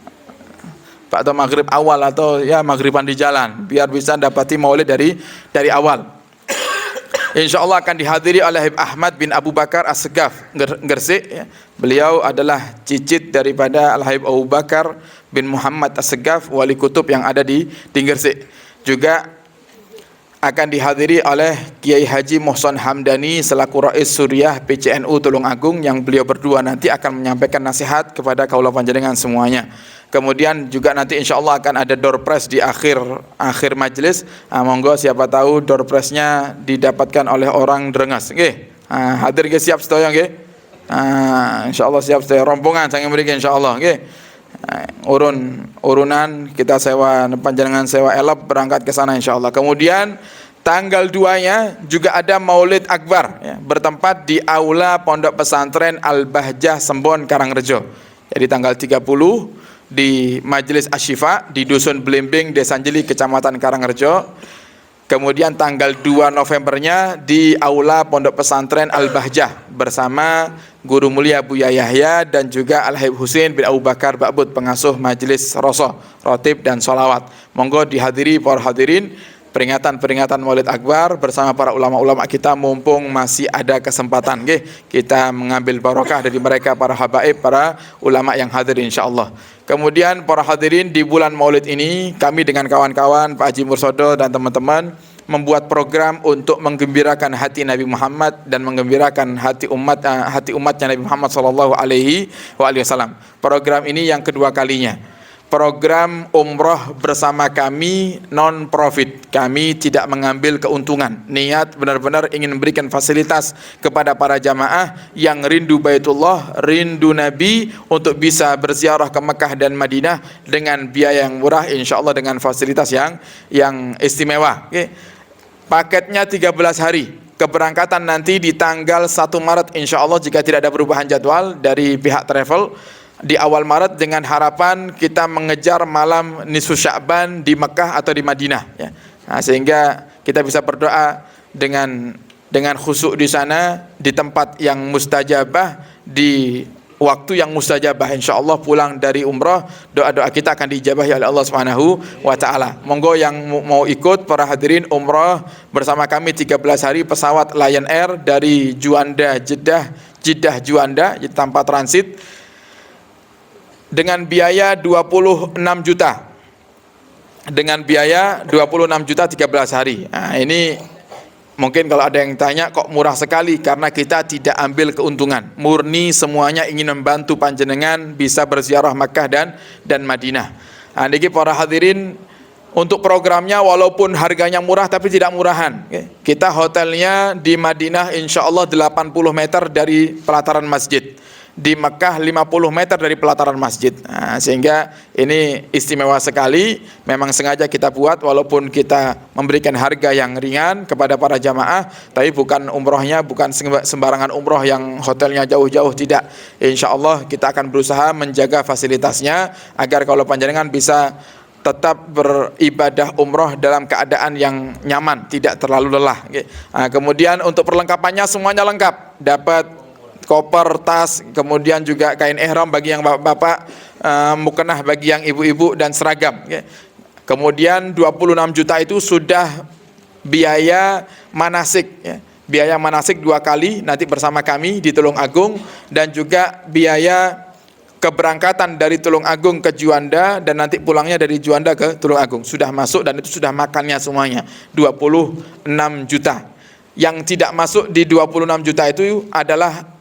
[SPEAKER 3] atau maghrib awal atau ya maghriban di jalan biar bisa dapati maulid dari awal. Insyaallah akan dihadiri oleh Habib Ahmad bin Abu Bakar As-Segaf Gresik, ya. Beliau adalah cicit daripada Al-Habib Abu Bakar bin Muhammad As-Segaf, wali kutub yang ada di Gresik. Juga akan dihadiri oleh Kiai Haji Mohson Hamdani selaku Rais Suriah PCNU Tulungagung, yang beliau berdua nanti akan menyampaikan nasihat kepada kaula panjenengan semuanya. Kemudian juga nanti insyaallah akan ada door prize di akhir majelis. Monggo siapa tahu door prize-nya didapatkan oleh orang Drengas, nggih. Hadir nggih, siap sedaya nggih. Insyaallah siap sedaya rombongan saking mriki insyaallah nggih. Urunan kita sewa panjenengan sewa elop berangkat ke sana insyaallah. Kemudian tanggal 2-nya juga ada Maulid Akbar, ya, bertempat di aula Pondok Pesantren Al-Bahjah Sembon Karangrejo. Jadi tanggal 30 di Majelis Asyifa di Dusun Blimbing, Desa Jeli, Kecamatan Karangrejo. Kemudian tanggal 2 Novembernya di aula Pondok Pesantren Al-Bahjah bersama Guru Mulia Buya Yahya dan juga Al-Habib Husain bin Abu Bakar Ba'bud, pengasuh Majelis Rosoh, Rotib dan Sholawat. Monggo dihadiri para hadirin peringatan Maulid Akbar bersama para ulama-ulama kita mumpung masih ada kesempatan, nggih. Kita mengambil barokah dari mereka para habaib, para ulama yang hadir insyaallah. Kemudian para hadirin, di bulan Maulid ini kami dengan kawan-kawan Pak Haji Mursodo dan teman-teman membuat program untuk menggembirakan hati Nabi Muhammad dan menggembirakan hati umatnya Nabi Muhammad sallallahu alaihi wasallam. Program ini yang kedua kalinya. Program umroh bersama kami non profit. Kami tidak mengambil keuntungan. Niat benar-benar ingin memberikan fasilitas kepada para jamaah yang rindu Baitullah, rindu Nabi, untuk bisa berziarah ke Mekah dan Madinah dengan biaya yang murah, insyaallah dengan fasilitas yang istimewa. Okay. Paketnya 13 hari. Keberangkatan nanti di tanggal 1 Maret insyaallah jika tidak ada perubahan jadwal dari pihak travel. Di awal Maret dengan harapan kita mengejar malam nisfu Sya'ban di Mekah atau di Madinah, ya. Nah, sehingga kita bisa berdoa dengan khusyuk di sana, di tempat yang mustajabah, di waktu yang mustajabah. Insyaallah pulang dari umrah doa-doa kita akan diijabahi oleh Allah Subhanahu wa taala. Monggo yang mau ikut para hadirin umrah bersama kami 13 hari pesawat Lion Air dari Juanda Jeddah Juanda tanpa transit, dengan biaya 26 juta. Dengan biaya 26 juta 13 hari. Nah, ini mungkin kalau ada yang tanya kok murah sekali, karena kita tidak ambil keuntungan. Murni semuanya ingin membantu panjenengan bisa berziarah Makkah dan Madinah. Nah, niki para hadirin, untuk programnya walaupun harganya murah tapi tidak murahan. Kita hotelnya di Madinah insyaallah 80 meter dari pelataran masjid. di Mekah 50 meter dari pelataran masjid. Nah, sehingga ini istimewa sekali. Memang sengaja kita buat walaupun kita memberikan harga yang ringan kepada para jamaah, tapi bukan umrohnya bukan sembarangan umroh yang hotelnya jauh-jauh, tidak. Insya Allah kita akan berusaha menjaga fasilitasnya agar kalau panjenengan bisa tetap beribadah umroh dalam keadaan yang nyaman, tidak terlalu lelah. Nah, kemudian untuk perlengkapannya semuanya lengkap, dapat koper, tas, kemudian juga kain ihram bagi yang bapak-bapak, mukena bagi yang ibu-ibu, dan seragam. Kemudian 26 juta itu sudah biaya manasik, biaya manasik 2 kali nanti bersama kami di Tulung Agung, dan juga biaya keberangkatan dari Tulung Agung ke Juanda dan nanti pulangnya dari Juanda ke Tulung Agung sudah masuk, dan itu sudah makannya semuanya 26 juta. Yang tidak masuk di 26 juta itu adalah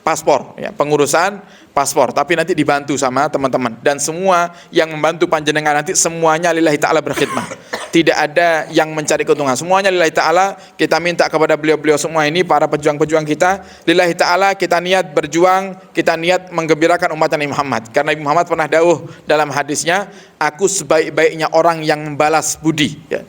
[SPEAKER 3] paspor, ya, pengurusan paspor, tapi nanti dibantu sama teman-teman, dan semua yang membantu panjenengan nanti semuanya lillahi ta'ala berkhidmah, tidak ada yang mencari keuntungan, semuanya lillahi ta'ala. Kita minta kepada beliau-beliau semua ini, para pejuang-pejuang kita, lillahi ta'ala kita niat berjuang, kita niat menggembirakan umat Nabi Muhammad, karena Nabi Muhammad pernah dawuh dalam hadisnya, aku sebaik-baiknya orang yang membalas budi, ya.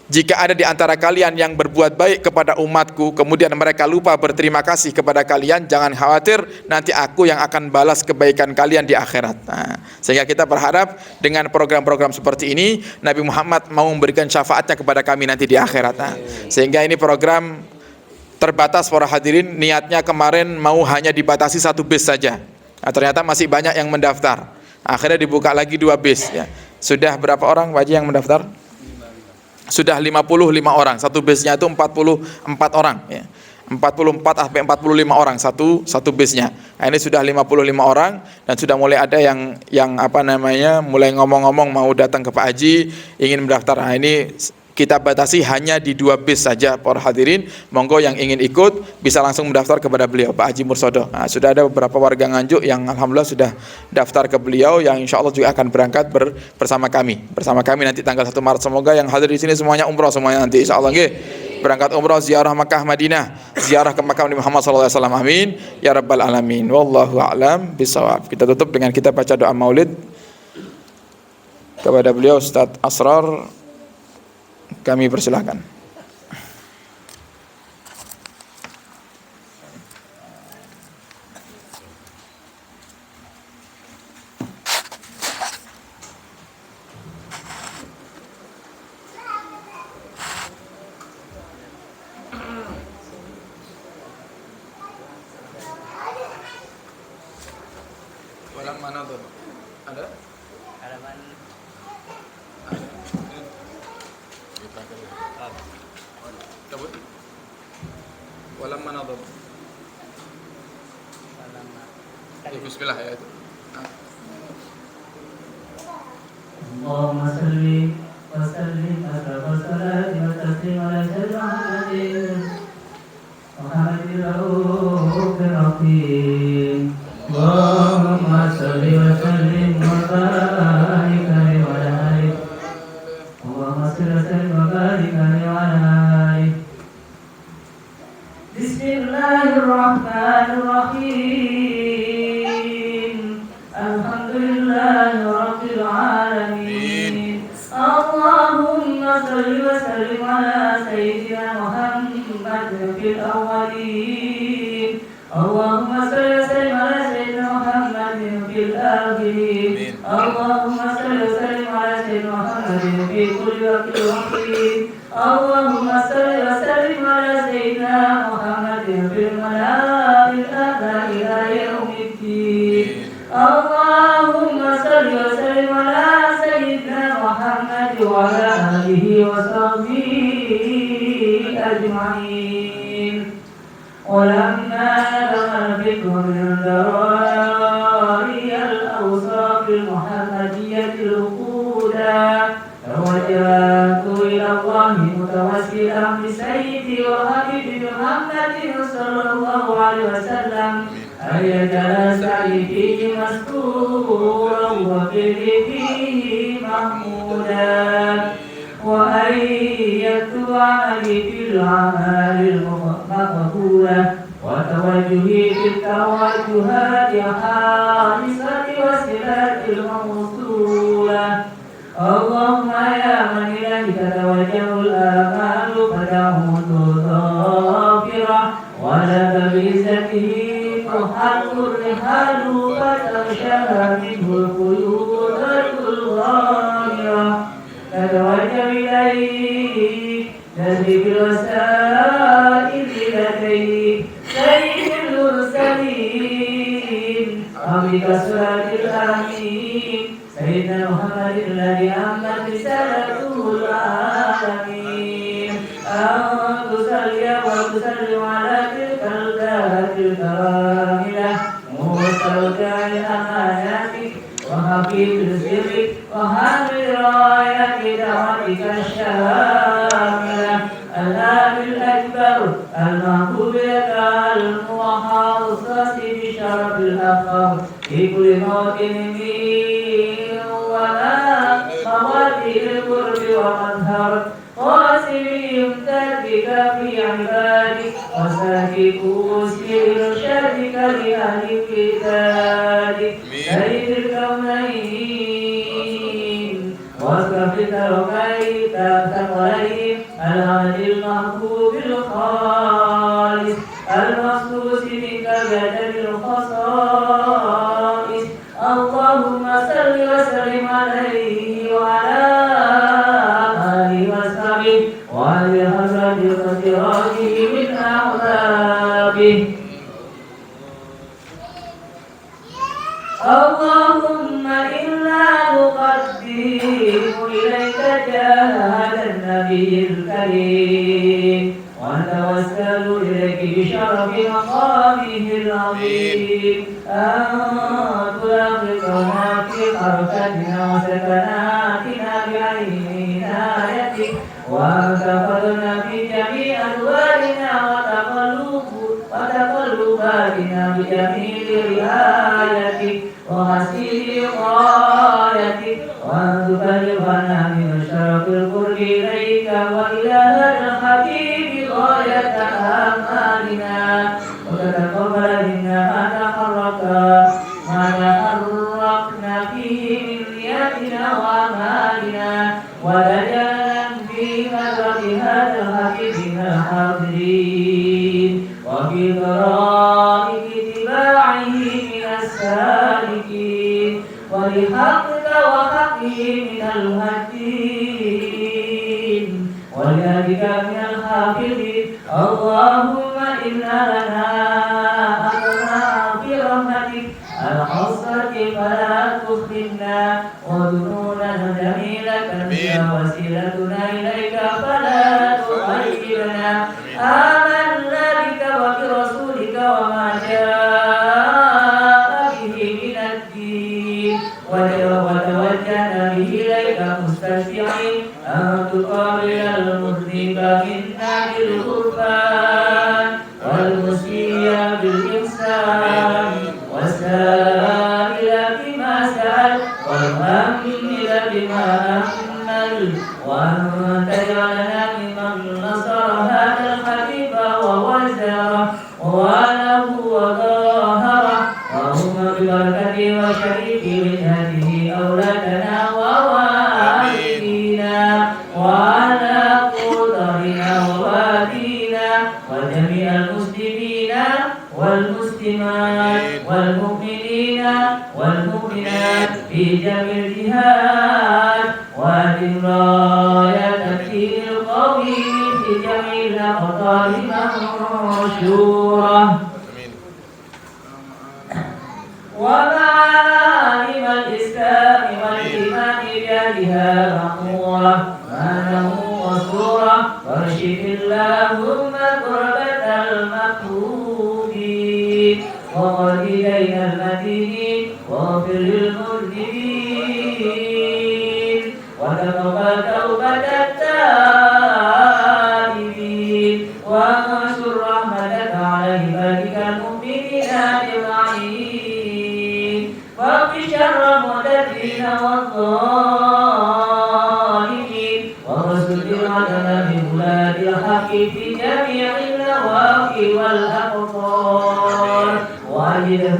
[SPEAKER 3] Jika ada di antara kalian yang berbuat baik kepada umatku, kemudian mereka lupa berterima kasih kepada kalian, jangan khawatir, nanti aku yang akan balas kebaikan kalian di akhirat. Nah, sehingga kita berharap dengan program-program seperti ini, Nabi Muhammad mau memberikan syafaatnya kepada kami nanti di akhirat. Nah, sehingga ini program terbatas para hadirin, niatnya kemarin mau hanya dibatasi 1 bis saja. Nah, ternyata masih banyak yang mendaftar. Akhirnya dibuka lagi 2 bis. Ya. Sudah berapa orang Pak Haji yang mendaftar? Sudah 55 orang, 1 bisnya itu 44 orang, ya. 44 sampai 45 orang satu bisnya. Nah, ini sudah 55 orang, dan sudah mulai ada yang mulai ngomong-ngomong mau datang ke Pak Haji ingin mendaftar. Nah, ini kita batasi hanya di 2 bis saja para hadirin. Monggo yang ingin ikut bisa langsung mendaftar kepada beliau Pak Haji Mursodo. Nah, sudah ada beberapa warga Nganjuk yang alhamdulillah sudah daftar ke beliau, yang insya Allah juga akan berangkat bersama kami nanti tanggal 1 Maret. Semoga yang hadir di sini semuanya umroh semuanya nanti insya Allah, berangkat umroh, ziarah Makkah Madinah, ziarah ke makam Nabi Muhammad SAW. Amin ya rabbal alamin. Wallahu a'lam bishawab. Kita tutup dengan kita baca doa maulid kepada beliau Ustadz Asrar. Kami persilahkan. Walang mana tuh? Ada?
[SPEAKER 2] Halaman
[SPEAKER 3] Walam manadhab. Bismillah ya itu.
[SPEAKER 2] Allahumma salli wa sallim ala salati wa taslim ala sayyidina Muhammadin raufir rahim. Allahumma salli wa sallim wa barik alaihi wa ala alihi. Allahumma salli wa sallim wa barik alaihi wa ala alihi. Bismillahirrahmanirrahim. Alhamdulillahi rabbil alamin. Allahumma salli wa sallim ala sayyidina Muhammad fil awwalin. Allahumma salli wa sallim ala sayyidina Muhammad fil akhirin. Allahumma salli wa sallim ala sayyidina Muhammad fi kulli waqtin wa hin. Allahumma salli wa sallim ala sayyidina Muhammadin fil mala'il a'la ila yaumiddin. Allahumma salli wa sallim ala sayyidina Muhammad wa ala alihi wa sahbihi ajma'in. Walamma nama al-fikr min darai al-awsaf al-muhammadiyyah al-uquda توجهت إلى الله متوسلا بسيدي وحبيبي محمد صلى الله عليه وسلم أن يجعل سعي فيه مستورا وفيه فيه محمودا وأن يكتب عملي في الأعمال المقبولة وتوجهي بالتوجهات حارسة وسيلة الموصولة. اللهم يا من إليه تتوجه الآمال فتعود ظافرة، ولك بعزته تحل الرحال فتغشاها منه القيود الغامرة. تتوجه إليه تهدي بالوسائل لديه سيد المرسلين أبيك الصراط الأمين سيدنا محمد الذي أمت رسالته العالمين. أن تصلي وتسلم على تلك الذات الكاملة مستودع أماناتك وحفيظ سرك وحامل راية دعوتك الشاملة الآب الأكبر المحبوب لك المحاصص بشرف الأخر في كل موطن من وما خواتي القرب ومظهر قاسم تربك في عبادك وساكي كوسي إرشادك لأهل كتابك سيد الكونين واسقف التوكيل الثقلين العهد المحبوب الخالص المخصوص منك بأدب الخصائص. اللهم صل وسلم عليه وعلى آله وصحبه وعلى حضرة قدراته من أحبابه. اللهم إنا نقدم إليك جاه هذا النبي الكريم ونتوسل إليك بشرف مقامه العظيم أن تلقنا في حركتنا وسكناتنا بعين عنايتك وأن تفضلنا في جميع أدوارنا وتقلباتنا بجميل رعايتك وحسين وقايتك وأن تبلغنا من شرف القرب إليك وإلى هذا الحبيب غاية آمالنا وتتقبل منا ما تحركنا فيه من نياتنا وأعمالنا ولجأنا في مدرك هذا الحبيب من الحاضرين وفي طرائق اتباعه من السالكين ولحقك وحقه من المهدين ولذلك من الحافظين. اللهم إنا لنا أمنا برحمتك الخاصة فلا تخرجنا وذنوبنا جميلة وسيلتنا إليك فلا تخيبنا. آمنا بك وبرسولك وما جاء به من الدين وتوجهنا به إليك مستشفعين أن تقابل المذنب منا بالغفران والمسيء بالإحسان والسائل بما سأل والمؤمن بما أمل وأن تجعلنا ممن نصر هذا الحبيب ووزره وله وظاهره اللهم ببركته وشريك وجهته أولادنا ووالدينا وعلى قدرنا ووالدينا وجميع المسلمين والمسلمات والمؤمنين والمؤمنات في جميع الجهات وأدم راية الدين القويم في جميع الأقطار منشورة ومعالم الإسلام والإيمان بأهلها مأمورة معنه وصورة وارشد اللهم قربة المكروبين وقل إلينا المدينين واغفر للمذنبين وتقبل توبة التائبين وانشر رحمتك على عبادك المؤمنين أجمعين واقف شر المعتدين والظالمين ورسل العدل من ولاد الحق في جميع النواحي والأقطار واجده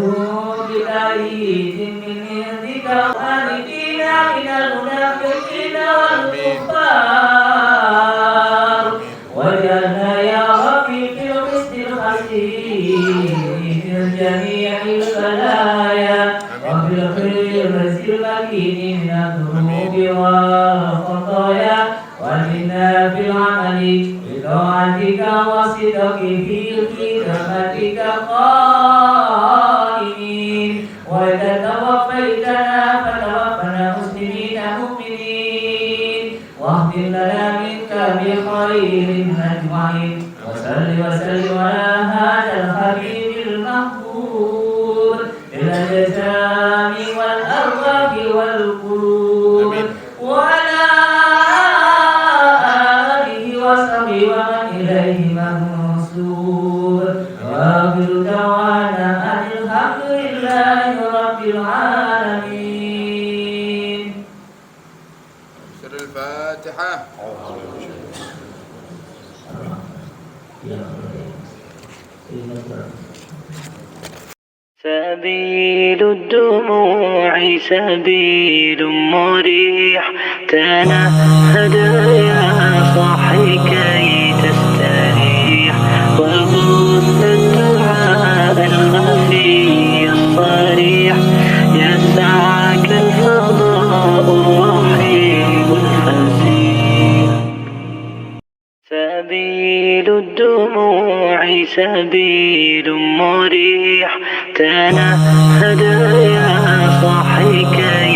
[SPEAKER 2] بتأييد من عندك خالدين من المنافقين والكفار واجعلنا يا ربي في القسط الخسير في جميع البلايا وفي الخير المكين من الذنوب والخطايا ومنا في العمل بطاعتك وصدق في خدمتك قائمين وإذا توفيتنا فتوفنا مسلمين مؤمنين واهدم لنا منك بخير أجمعين وصل وسلم على هذا الحبيب المحبوب للأجسام والأرواح والقلوب وعلى آله وصحبه ومن إليه منصور وآخر دعوانا أن الحمد لله رب العالمين.
[SPEAKER 3] سر الفاتحة.
[SPEAKER 4] سبيل الدموع سبيل مريح تنهد يا صاحي كي تستريح وغص الدعاء الخفي الصريح يسعك الفضاء الرحيم الفسيح. سبيل الدموع سبيل مريح تنهد يا صاحي كي